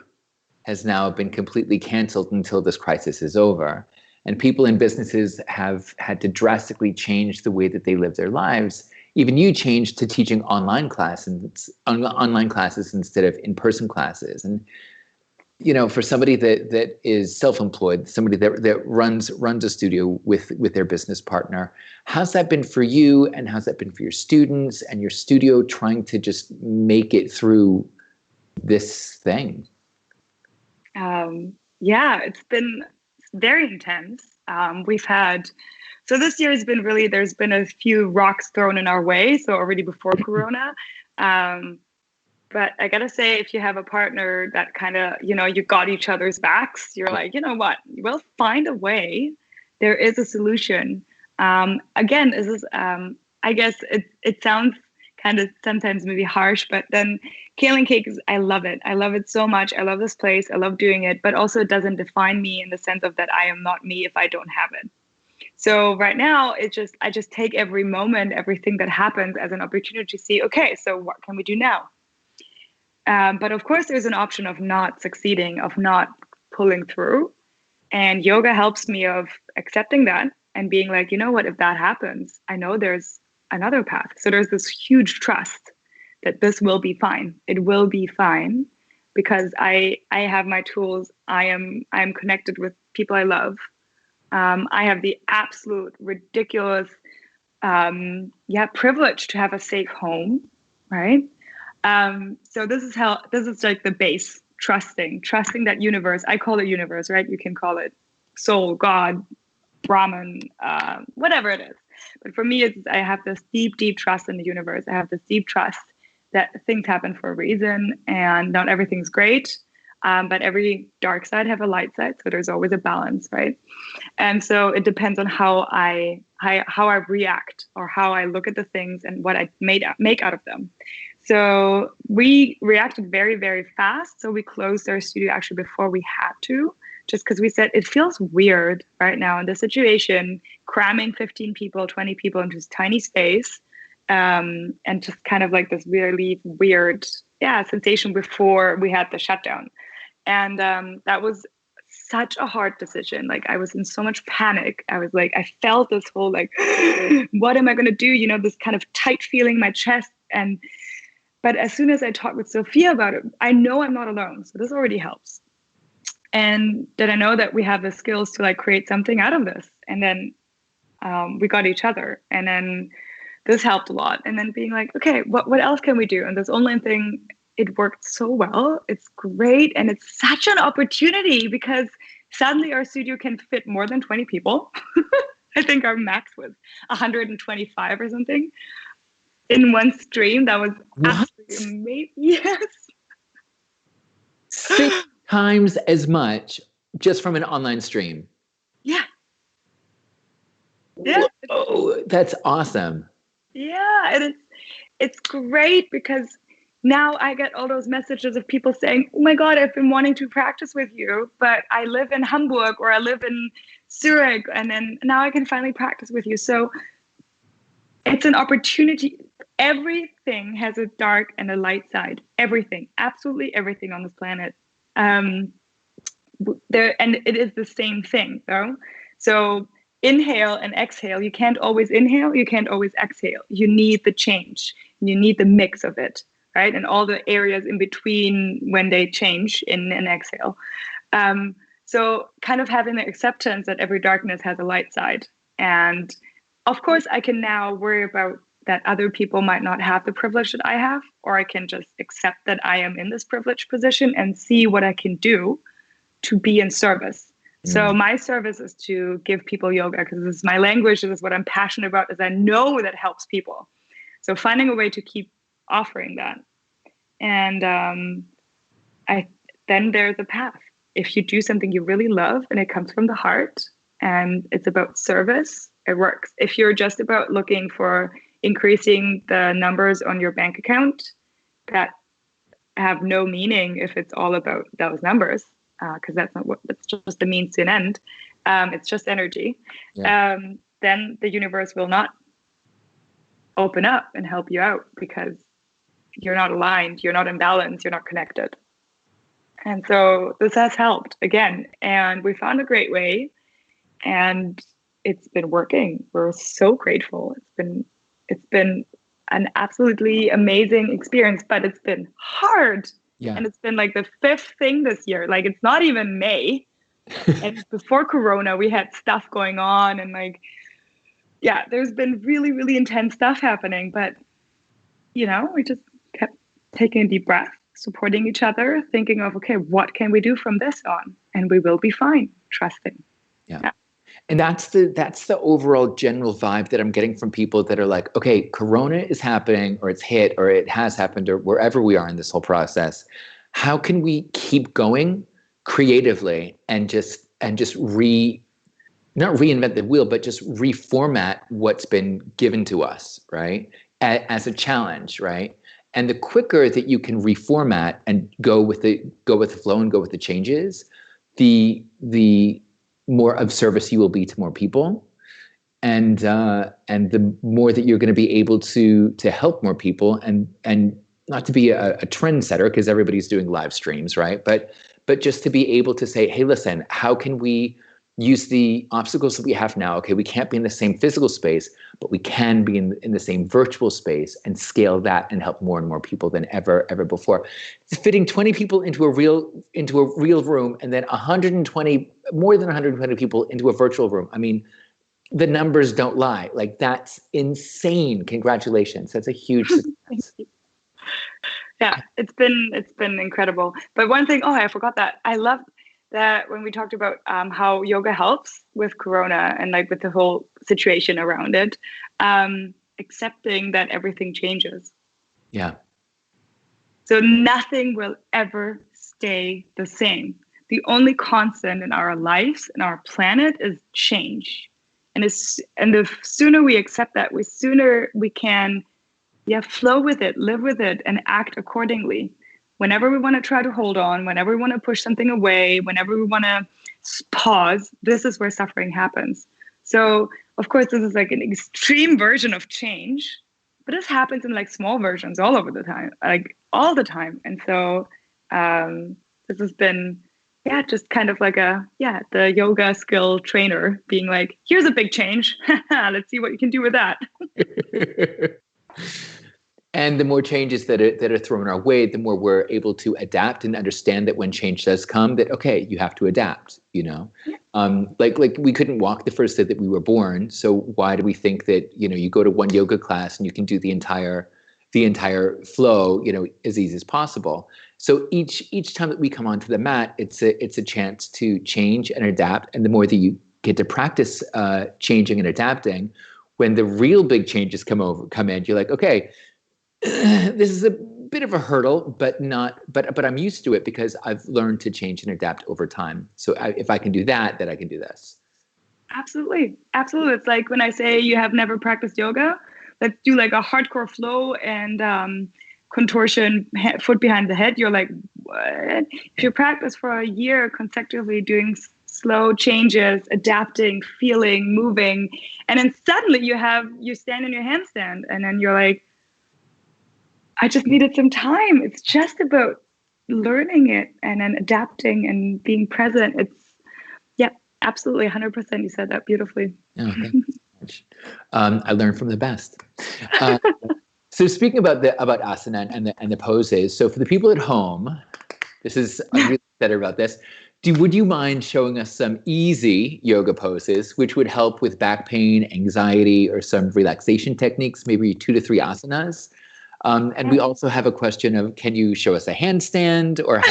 has now been completely canceled until this crisis is over. And people in businesses have had to drastically change the way that they live their lives. Even you changed to teaching online classes instead of in-person classes. And for somebody that is self-employed, somebody that runs a studio with their business partner, how's that been for you, and how's that been for your students and your studio trying to just make it through this thing? It's been very intense. So this year has been there's been a few rocks thrown in our way. So already before Corona, but I gotta say, if you have a partner that kind of, you got each other's backs, you're like, you know what, we'll find a way. There is a solution. Again, this is, I guess it sounds kind of sometimes maybe harsh, but then Kale and Cake I love it. I love it so much. I love this place. I love doing it, but also it doesn't define me in the sense of that I am not me if I don't have it. So right now, I just take every moment, everything that happens as an opportunity to see, okay, so what can we do now? But of course, there's an option of not succeeding, of not pulling through. And yoga helps me of accepting that and being like, you know what, if that happens, I know there's another path. So there's this huge trust that this will be fine. It will be fine because I have my tools. I'm connected with people I love. I have the absolute ridiculous privilege to have a safe home, right? So this is like the base, trusting that universe. I call it universe, right? You can call it soul, God, Brahman, whatever it is. But for me, I have this deep, deep trust in the universe. I have this deep trust that things happen for a reason and not everything's great. But every dark side have a light side. So there's always a balance, right? And so it depends on how I react or how I look at the things and what I make out of them. So we reacted very, very fast. So we closed our studio actually before we had to, just because we said it feels weird right now in this situation, cramming 15 people, 20 people into this tiny space, and just kind of like this really weird sensation before we had the shutdown. And that was such a hard decision. Like I was in so much panic. I was like, I felt this whole like, what am I going to do? This kind of tight feeling in my chest. But as soon as I talked with Sophia about it, I know I'm not alone. So this already helps. And then I know that we have the skills to like create something out of this. And then we got each other. And then this helped a lot. And then being like, okay, what else can we do? And this online thing, it worked so well. It's great. And it's such an opportunity because suddenly our studio can fit more than 20 people. I think our max was 125 or something in one stream. That was absolutely amazing. Yes. 6 times as much just from an online stream. Yeah. Yeah. Oh, that's awesome. Yeah. And it's great because now I get all those messages of people saying, oh my God, I've been wanting to practice with you, but I live in Hamburg or I live in Zurich, and then now I can finally practice with you. So it's an opportunity. Everything has a dark and a light side. Everything, absolutely everything on this planet. And it is the same thing, though. So inhale and exhale. You can't always inhale. You can't always exhale. You need the change. You need the mix of it, right? And all the areas in between when they change in and exhale. So kind of having the acceptance that every darkness has a light side. And of course, I can now worry about that other people might not have the privilege that I have, or I can just accept that I am in this privileged position and see what I can do to be in service. So my service is to give people yoga because this is my language. This is what I'm passionate about, is I know that helps people. So finding a way to keep offering that. And then there's a path. If you do something you really love and it comes from the heart and it's about service, it works. If you're just about looking for increasing the numbers on your bank account that have no meaning if it's all about those numbers, because that's just the means to an end. It's just energy. Yeah. Then the universe will not open up and help you out because you're not aligned, you're not in balance, you're not connected. And so this has helped again, and we found a great way, and it's been working. We're so grateful. It's been an absolutely amazing experience, but it's been hard. Yeah. And it's been like the 5th thing this year. Like, it's not even May. And before Corona, we had stuff going on, and there's been really, really intense stuff happening. But, we just kept taking a deep breath, supporting each other, thinking of, okay, what can we do from this on? And we will be fine, trusting. Yeah. And that's the overall general vibe that I'm getting from people that are like, okay, Corona is happening, or it's hit, or it has happened, or wherever we are in this whole process. How can we keep going creatively and just not reinvent the wheel, but just reformat what's been given to us, right? As a challenge, right? And the quicker that you can reformat and go with the flow and go with the changes, the more of service you will be to more people, and the more that you're going to be able to help more people, and not to be a trendsetter because everybody's doing live streams, right? But just to be able to say, hey, listen, how can we use the obstacles that we have now? Okay, we can't be in the same physical space, but we can be in the same virtual space and scale that and help more and more people than ever before. It's fitting 20 people into a real room, and then more than 120 people into a virtual room. I mean, the numbers don't lie. Like, that's insane. Congratulations. That's a huge success. Yeah, it's been incredible. But one thing, I forgot that. I love that when we talked about how yoga helps with Corona and like with the whole situation around it, accepting that everything changes. Yeah. So nothing will ever stay the same. The only constant in our lives and our planet is change. And the sooner we accept that, the sooner we can flow with it, live with it, and act accordingly. Whenever we want to try to hold on, whenever we want to push something away, whenever we want to pause, this is where suffering happens. So, of course, this is like an extreme version of change, but this happens in like small versions all over the time, like all the time. And so this has been, just kind of like the yoga skill trainer being like, here's a big change. Let's see what you can do with that. And the more changes that are thrown our way, the more we're able to adapt and understand that when change does come, that, okay, you have to adapt, like we couldn't walk the first day that we were born. So why do we think that, you go to one yoga class and you can do the entire flow, as easy as possible. So each time that we come onto the mat, it's a chance to change and adapt. And the more that you get to practice changing and adapting, when the real big changes come in, you're like, okay, this is a bit of a hurdle, but I'm used to it because I've learned to change and adapt over time. So if I can do that, then I can do this. Absolutely. It's like when I say you have never practiced yoga, let's do like a hardcore flow and contortion, foot behind the head. You're like, what? If you practice for a year consecutively doing slow changes, adapting, feeling, moving, and then suddenly you stand in your handstand, and then you're like, I just needed some time. It's just about learning it and then adapting and being present. It's, yeah, absolutely 100%. You said that beautifully. Oh, thank you so much. I learned from the best. So speaking about asana and the poses, so for the people at home, I'm really excited about this. Would you mind showing us some easy yoga poses, which would help with back pain, anxiety, or some relaxation techniques, maybe 2 to 3 asanas? And we also have a question of, can you show us a handstand or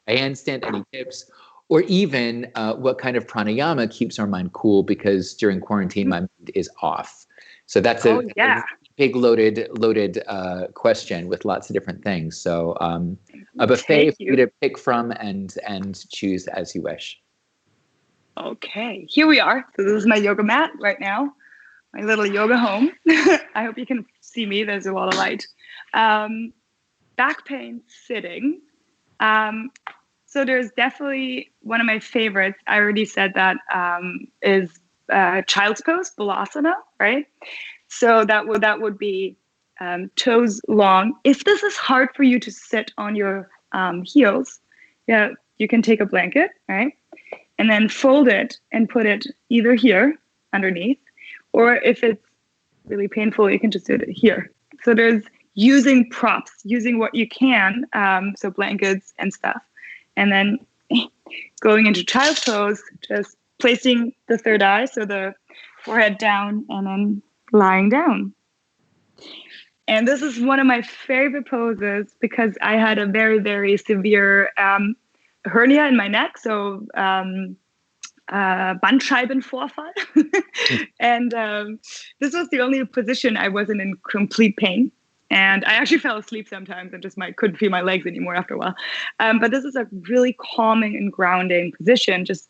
any tips? Or even what kind of pranayama keeps our mind cool, because during quarantine, my mind is off. So that's a big loaded question with lots of different things. So a buffet for you to pick from and choose as you wish. Okay, here we are. So this is my yoga mat right now, my little yoga home. I hope you can see me. There's a lot of light. Back pain sitting. So there's definitely one of my favorites. I already said that is child's pose, balasana, right? So that would be toes long. If this is hard for you to sit on your heels, you can take a blanket, right? And then fold it and put it either here underneath, or if it's really painful, you can just do it here. So there's using props, using what you can, so blankets and stuff. And then going into child's pose, just placing the third eye, so the forehead down, and then lying down. And this is one of my favorite poses because I had a very, very severe hernia in my neck. So Bandscheibenvorfall. And this was the only position I wasn't in complete pain. And I actually fell asleep sometimes and just couldn't feel my legs anymore after a while. But this is a really calming and grounding position. Just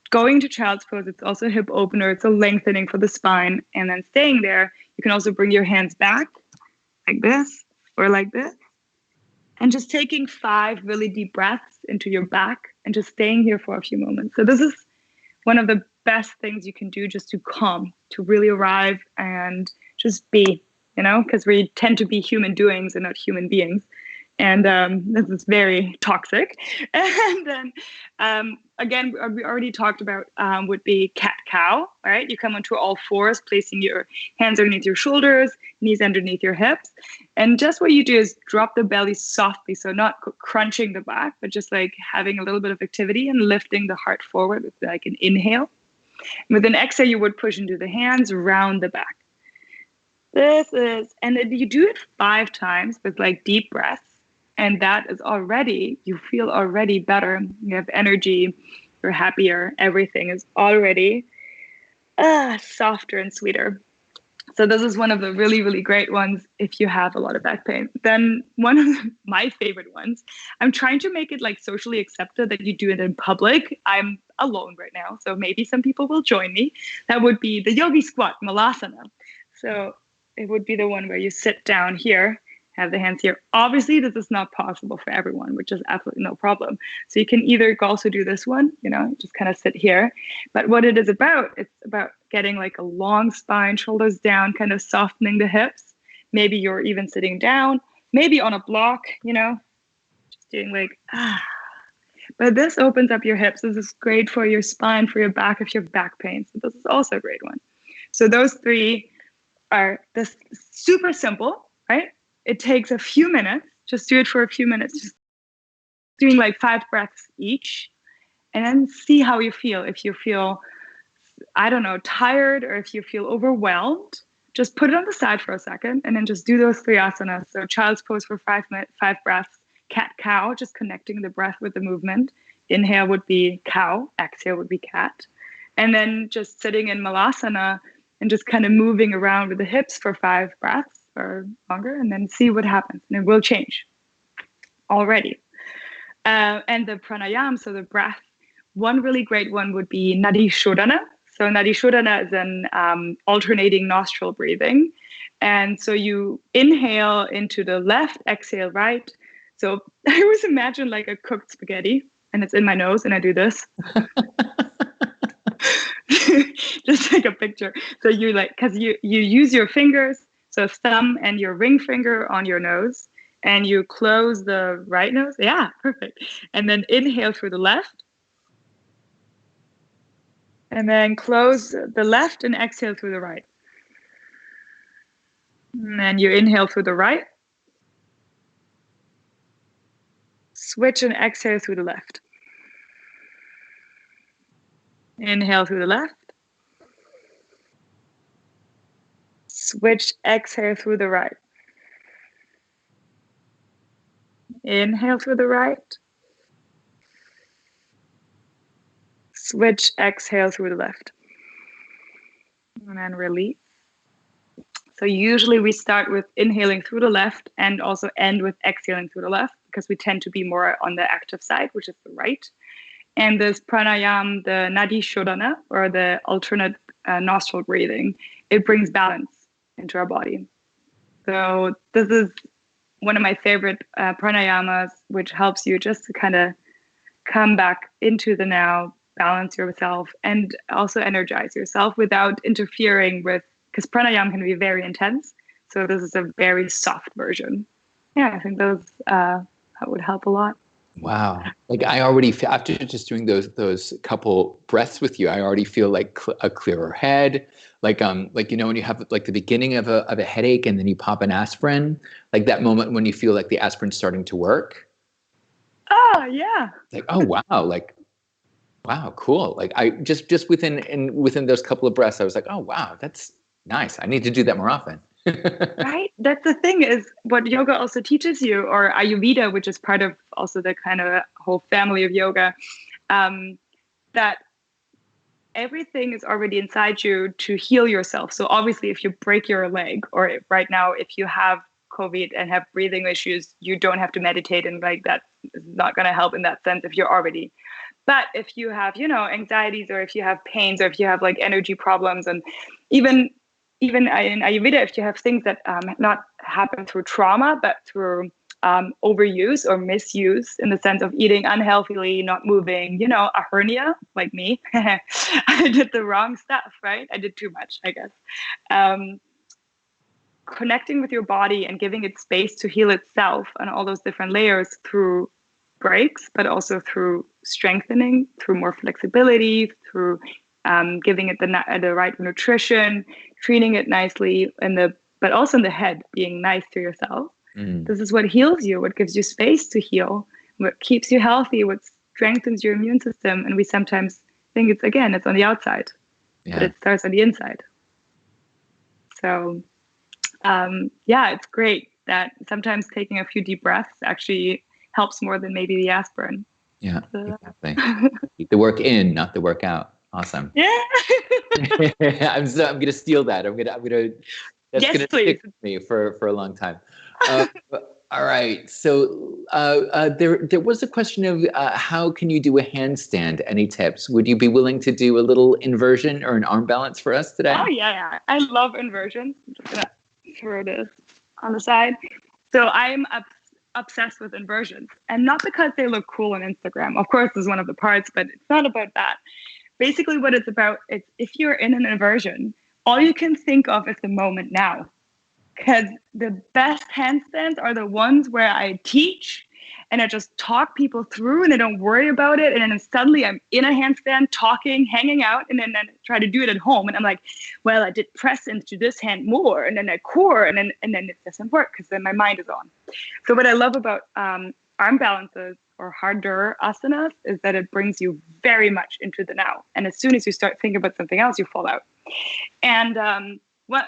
going to child's pose, it's also a hip opener. It's a lengthening for the spine. And then staying there, you can also bring your hands back like this or like this. And just taking 5 really deep breaths into your back and just staying here for a few moments. So this is one of the best things you can do just to calm, to really arrive and just be. Because we tend to be human doings and not human beings. And this is very toxic. And then, again, we already talked about would be cat-cow, right? You come onto all fours, placing your hands underneath your shoulders, knees underneath your hips. And just what you do is drop the belly softly, so not crunching the back, but just like having a little bit of activity and lifting the heart forward with like an inhale. And with an exhale, you would push into the hands, round the back. And then you do it 5 times with like deep breaths. And that is already, you feel already better. You have energy, you're happier. Everything is already softer and sweeter. So this is one of the really, really great ones if you have a lot of back pain. Then one of my favorite ones, I'm trying to make it like socially accepted that you do it in public. I'm alone right now, so maybe some people will join me. That would be the yogi squat, malasana. So it would be the one where you sit down here, have the hands here. Obviously, this is not possible for everyone, which is absolutely no problem. So you can either also do this one, just kind of sit here. But what it is about, it's about getting like a long spine, shoulders down, kind of softening the hips. Maybe you're even sitting down, maybe on a block, just doing like, But this opens up your hips. This is great for your spine, for your back, if you have back pain. So this is also a great one. So those 3 are this super simple, right? It takes a few minutes. Just do it for a few minutes. Just doing like 5 breaths each, and then see how you feel. If you feel, tired, or if you feel overwhelmed, just put it on the side for a second, and then just do those 3 asanas. So child's pose for 5 minutes, 5 breaths. Cat-cow, just connecting the breath with the movement. Inhale would be cow. Exhale would be cat. And then just sitting in malasana and just kind of moving around with the hips for 5 breaths or longer, and then see what happens. And it will change already. And the pranayama, so the breath, one really great one would be Nadi Shodhana. So Nadi Shodhana is an alternating nostril breathing. And so you inhale into the left, exhale right. So I always imagine like a cooked spaghetti, and it's in my nose, and I do this. Just like a picture. So you like, because you use your fingers, so thumb and your ring finger on your nose, and you close the right nose. Yeah, perfect. And then inhale through the left. And then close the left and exhale through the right. And then you inhale through the right. Switch and exhale through the left. Inhale through the left. Switch, exhale through the right. Inhale through the right. Switch, exhale through the left. And then release. So usually we start with inhaling through the left and also end with exhaling through the left, because we tend to be more on the active side, which is the right. And this pranayama, the nadi shodhana, or the alternate nostril breathing, it brings balance into our body. So this is one of my favorite pranayamas, which helps you just to kind of come back into the now, balance yourself, and also energize yourself without interfering with, because pranayama can be very intense. So this is a very soft version. Yeah, I think that would help a lot. Wow. Like I already feel, after just doing those couple breaths with you, I already feel like a clearer head. Like you know, when you have like the beginning of a headache and then you pop an aspirin, like that moment when you feel like the aspirin's starting to work. Oh yeah. Like, oh wow, like wow, cool. Like I just within those couple of breaths, I was like, oh wow, that's nice. I need to do that more often. Right? That's the thing, is what yoga also teaches you, or Ayurveda, which is part of also the kind of whole family of yoga, that everything is already inside you to heal yourself. So obviously, if you break your leg, or right now, if you have COVID and have breathing issues, you don't have to meditate, and like that is not going to help in that sense if you're already. But if you have, you know, anxieties, or if you have pains, or if you have like energy problems, and even in Ayurveda, if you have things that not happen through trauma, but through overuse or misuse, in the sense of eating unhealthily, not moving, you know, a hernia, like me, I did the wrong stuff, right? I did too much, I guess. Connecting with your body and giving it space to heal itself on all those different layers through breaks, but also through strengthening, through more flexibility, through giving it the right nutrition, treating it nicely, but also in the head, being nice to yourself. This is what heals you, what gives you space to heal, what keeps you healthy, what strengthens your immune system. And we sometimes think it's on the outside, but it starts on the inside. So it's great that sometimes taking a few deep breaths actually helps more than maybe the aspirin. Yeah, exactly. Keep the work in, not the work out. Awesome. Yeah. I'm going to steal that. That's going to stick with me for a long time. All right. So there was a question of how can you do a handstand? Any tips? Would you be willing to do a little inversion or an arm balance for us today? Oh yeah. I love inversions. I'm just gonna throw this on the side. So I'm obsessed with inversions, and not because they look cool on Instagram. Of course, this is one of the parts, but it's not about that. Basically, what it's about is, if you're in an inversion, all you can think of is the moment now. Because the best handstands are the ones where I teach and I just talk people through and I don't worry about it. And then suddenly I'm in a handstand talking, hanging out, and then I try to do it at home. And I'm like, well, I did press into this hand more, and then I core, and then it doesn't work because then my mind is on. So what I love about arm balances or harder asanas is that it brings you very much into the now. And as soon as you start thinking about something else, you fall out. And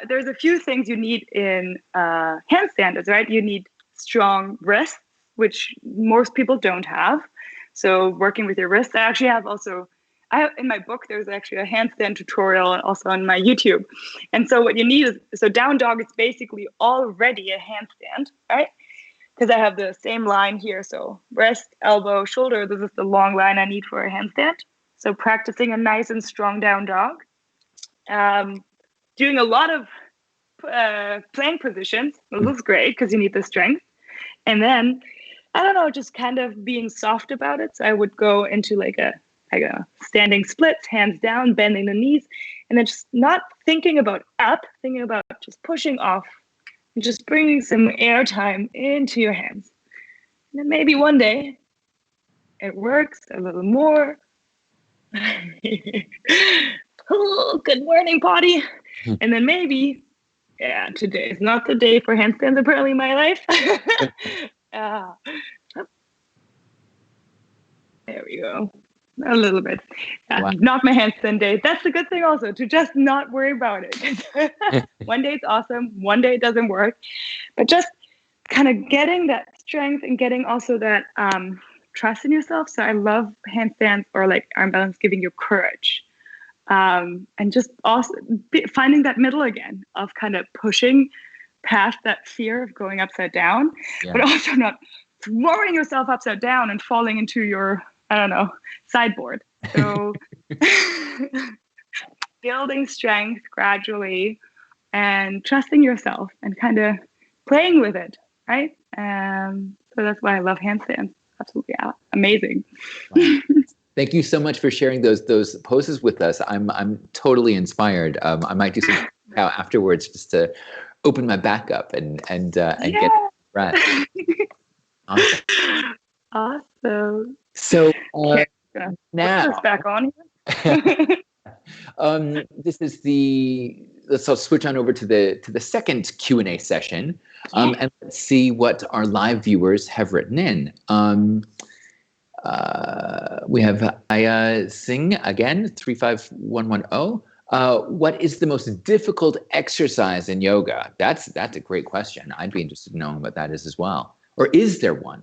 there's a few things you need in handstands, right? You need strong wrists, which most people don't have. So working with your wrists, in my book, there's actually a handstand tutorial also on my YouTube. And so what you need is, down dog is basically already a handstand, right? Because I have the same line here. So wrist, elbow, shoulder, this is the long line I need for a handstand. So practicing a nice and strong down dog. Doing a lot of plank positions. This is great because you need the strength. And then, I don't know, just kind of being soft about it. So I would go into like a standing splits, hands down, bending the knees, and then just not thinking about up, thinking about just pushing off and just bringing some air time into your hands. And then maybe one day it works a little more. Oh, good morning, body. And then maybe, today is not the day for handstands apparently in my life. There we go. A little bit. Wow. Not my handstand day. That's the good thing also, to just not worry about it. One day it's awesome. One day it doesn't work. But just kind of getting that strength and getting also that trust in yourself. So I love handstands or like arm balance giving you courage. And just also finding that middle again of kind of pushing past that fear of going upside down, but also not throwing yourself upside down and falling into your, I don't know, sideboard. So building strength gradually and trusting yourself and kind of playing with it, right? So that's why I love handstands. Absolutely amazing. Wow. Thank you so much for sharing those poses with us. I'm totally inspired. I might do some afterwards just to open my back up and get breath. Awesome. So now, put this back on here. I'll switch on over to the second Q&A session, and let's see what our live viewers have written in. We have Aya Singh again, 35110. What is the most difficult exercise in yoga? That's a great question. I'd be interested in knowing what that is as well. Or is there one?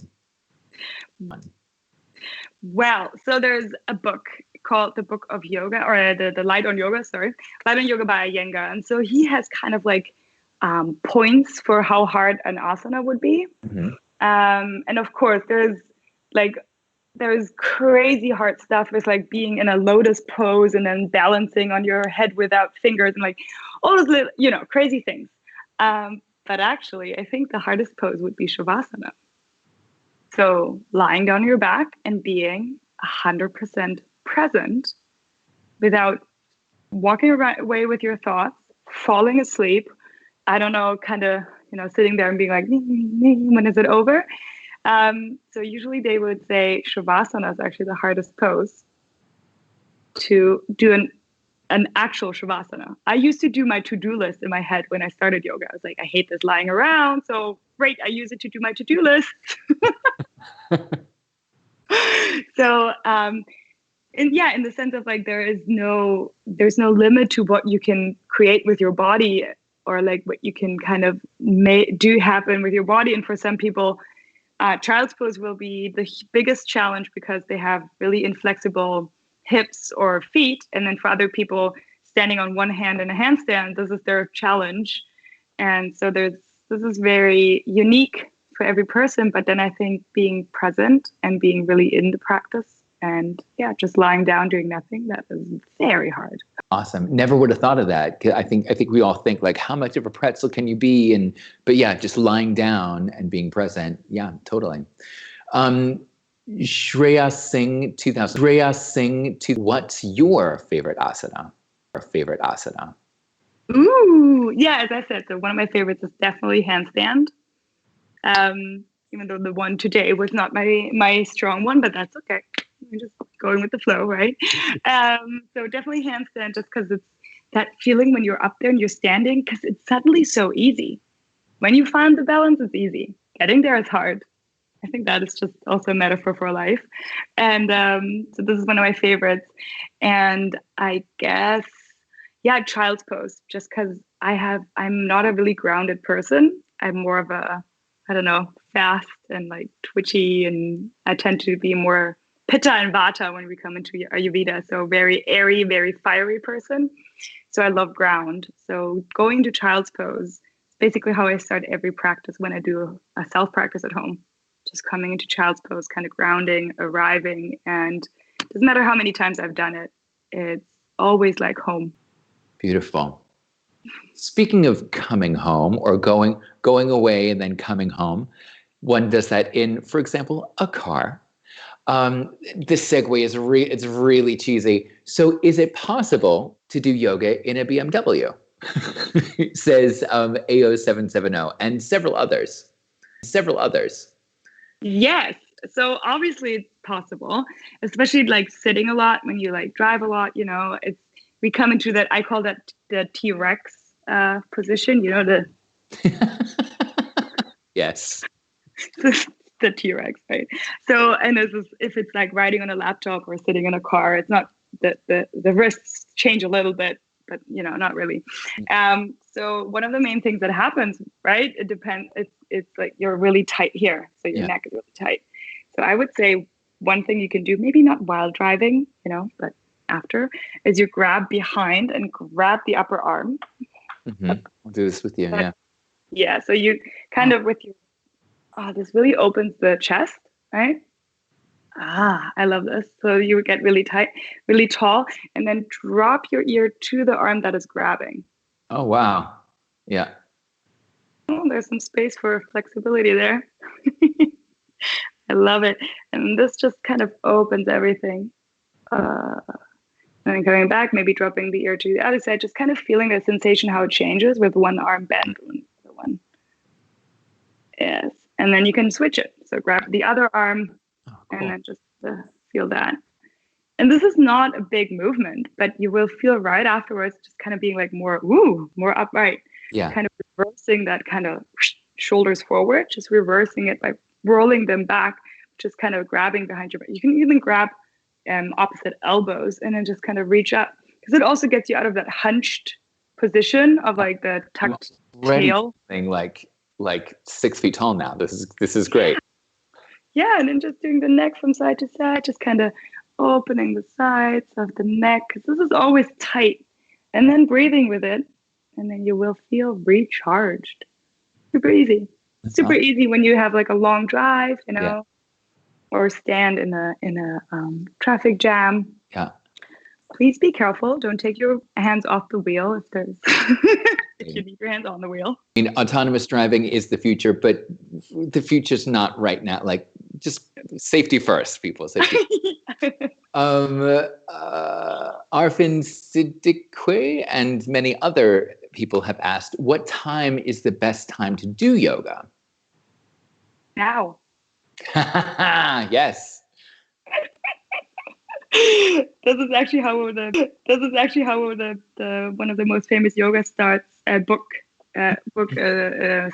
Well, so there's a book called The Book of Yoga, or the Light on Yoga, Light on Yoga by Iyengar. And so he has kind of like points for how hard an asana would be. Mm-hmm. And of course, there's crazy hard stuff with like being in a lotus pose and then balancing on your head without fingers and like all those little, crazy things. But actually, I think the hardest pose would be Shavasana. So lying down on your back and being 100% present without walking away with your thoughts, falling asleep. I don't know, kind of, sitting there and being like, when is it over? So usually they would say Shavasana is actually the hardest pose to do an actual Shavasana. I used to do my to-do list in my head when I started yoga. I was like, I hate this lying around. So great, I use it to do my to-do list. So, in the sense of like, there's no limit to what you can create with your body or like what you can kind of do happen with your body. And for some people, child's pose will be the biggest challenge because they have really inflexible hips or feet. And then for other people, standing on one hand in a handstand, this is their challenge. And so this is very unique for every person. But then I think being present and being really in the practice and just lying down doing nothing, that is very hard. Awesome. Never would have thought of that. I think we all think like, how much of a pretzel can you be? But just lying down and being present. Yeah, totally. Shreya Singh 2000. Shreya Singh, what's your favorite asana? Ooh, as I said, so one of my favorites is definitely handstand. Even though the one today was not my strong one, but that's okay. I'm just going with the flow, right? So definitely handstand, just because it's that feeling when you're up there and you're standing, because it's suddenly so easy. When you find the balance, it's easy. Getting there is hard. I think that is just also a metaphor for life. And so this is one of my favorites. And I guess, child's pose, just because I'm not a really grounded person. I'm more of a, I don't know, fast and like twitchy, and I tend to be more Pitta and Vata when we come into Ayurveda. So very airy, very fiery person. So I love ground. So going to child's pose is basically how I start every practice when I do a self-practice at home. Just coming into child's pose, kind of grounding, arriving. And it doesn't matter how many times I've done it, it's always like home. Beautiful. Speaking of coming home or going away and then coming home, one does that in, for example, a car. This segue is it's really cheesy. So is it possible to do yoga in a BMW? Says AO770 and several others. Yes. So obviously it's possible, especially like sitting a lot when you like drive a lot, you know, we come into that, I call that the T-Rex position, you know, Yes. the T-Rex, right? So, and if it's like riding on a laptop or sitting in a car, it's not the wrists change a little bit, but you know, not really. So one of the main things that happens, right? It depends. It's like you're really tight here, so your neck is really tight. So I would say one thing you can do, maybe not while driving, you know, but after, is you grab behind and grab the upper arm. Mm-hmm. I'll do this with you. Yeah. Yeah. So you kind of with your, this really opens the chest, right? I love this. So you would get really tight, really tall, and then drop your ear to the arm that is grabbing. Oh, wow. Yeah. Oh, there's some space for flexibility there. I love it. And this just kind of opens everything. And then coming back, maybe dropping the ear to the other side, just kind of feeling the sensation, how it changes with one arm bent on the other one. Yes. And then you can switch it. So grab the other arm and then just feel that. And this is not a big movement, but you will feel right afterwards just kind of being like more upright. Yeah. Kind of reversing that kind of shoulders forward, just reversing it by rolling them back, just kind of grabbing behind your back. You can even grab opposite elbows and then just kind of reach up, because it also gets you out of that hunched position of like the tucked tail. Like 6 feet tall now. This is great. Yeah, and then just doing the neck from side to side, just kind of opening the sides of the neck, because this is always tight, and then breathing with it, and then you will feel recharged. Super easy. Super easy when you have like a long drive, you know, or stand in a traffic jam. Yeah. Please be careful. Don't take your hands off the wheel if there's if you need your hands on the wheel. I mean, autonomous driving is the future, but the future's not right now. Like, just safety first, people. Safety. Arfin Siddiqui and many other people have asked, what time is the best time to do yoga? Now. Yes. This is actually how the one of the most famous yoga book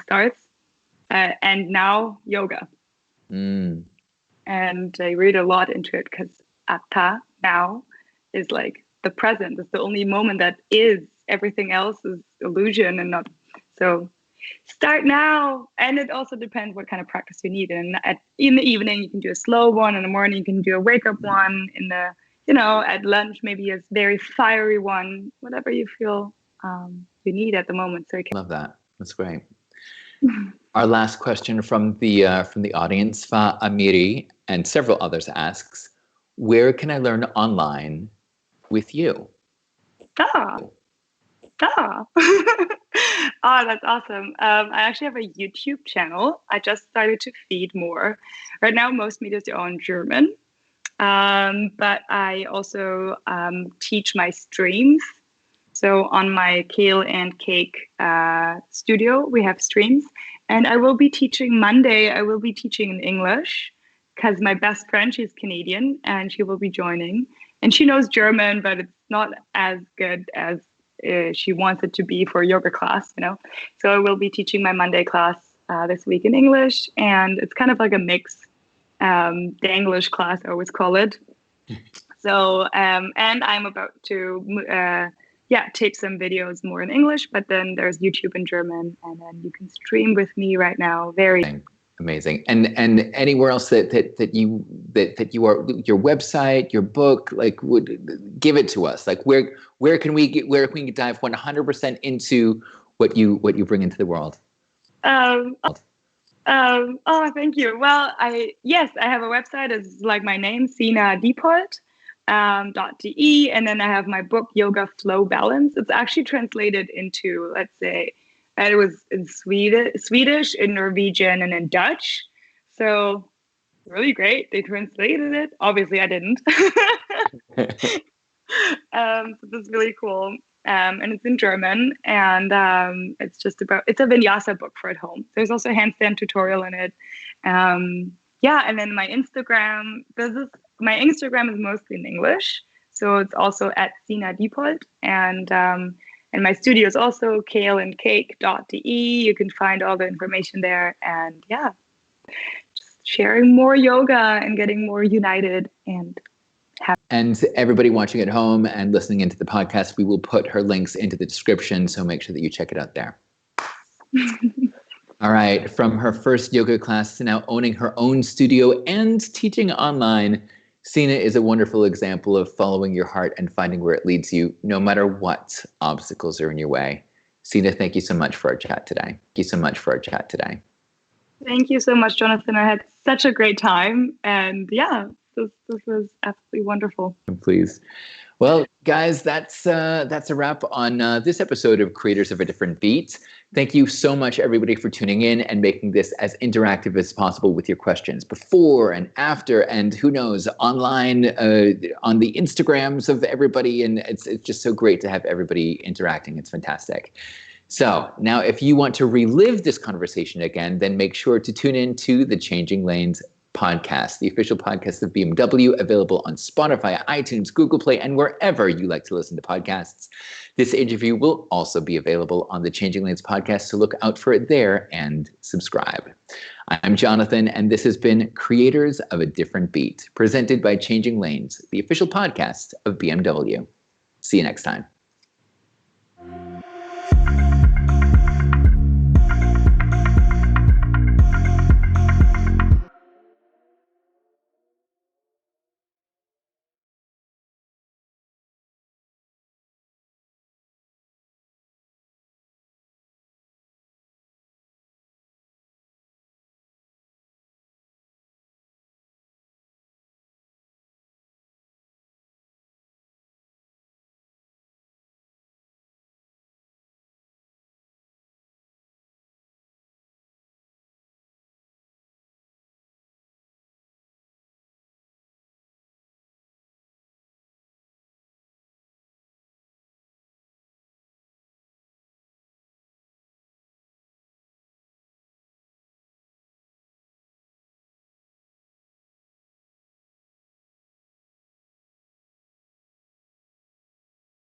starts. And now yoga. And I read a lot into it because atta, now, is like the present. It's the only moment that is. Everything else is illusion and not. So start now. And it also depends what kind of practice you need. And in the evening, you can do a slow one. In the morning, you can do a wake up one. At lunch, maybe a very fiery one. Whatever you feel you need at the moment. So you can. Love that. That's great. Our last question from the audience, Fa Amiri and several others, asks, where can I learn online with you? That's awesome. I actually have a YouTube channel. I just started to feed more. Right now, most videos are in German. But I also teach my streams. So on my Kale and Cake studio, we have streams. And I will be teaching Monday. I will be teaching in English because my best friend, she's Canadian, and she will be joining. And she knows German, but it's not as good as she wants it to be for a yoga class, you know. So I will be teaching my Monday class this week in English. And it's kind of like a mix. The English class, I always call it. So, and I'm about to tape some videos more in English, but then there's YouTube in German, and then you can stream with me right now. Very amazing. And anywhere else that you are, your website, your book, like, would give it to us. Like, where can we dive 100% into what you bring into the world? Thank you. Well, I have a website. It's like my name, Sinah Diepold. .de, and then I have my book Yoga Flow Balance. It's actually translated into, let's say, it was in Swedish, in Norwegian, and in Dutch. So really great. They translated it. Obviously, I didn't. So this is really cool. And it's in German, and it's a vinyasa book for at home. There's also a handstand tutorial in it. And then my Instagram is mostly in English, so it's also at Sinah Diepold, and my studio is also kaleandcake.de. You can find all the information there, and just sharing more yoga and getting more united and happy. And everybody watching at home and listening into the podcast, we will put her links into the description, so make sure that you check it out there. All right, from her first yoga class to now owning her own studio and teaching online, Sinah is a wonderful example of following your heart and finding where it leads you, no matter what obstacles are in your way. Sinah, thank you so much for our chat today. Thank you so much, Jonathan. I had such a great time, and this was absolutely wonderful. Please. Well, guys, that's a wrap on this episode of Creators of a Different Beat. Thank you so much, everybody, for tuning in and making this as interactive as possible with your questions before and after, and who knows, online on the Instagrams of everybody. And it's just so great to have everybody interacting. It's fantastic. So now, if you want to relive this conversation again, then make sure to tune in to the Changing Lanes podcast, the official podcast of BMW, available on Spotify, iTunes, Google Play, and wherever you like to listen to podcasts. This interview will also be available on the Changing Lanes podcast, so look out for it there and subscribe. I'm Jonathan, and this has been Creators of a Different Beat, presented by Changing Lanes, the official podcast of BMW. See you next time.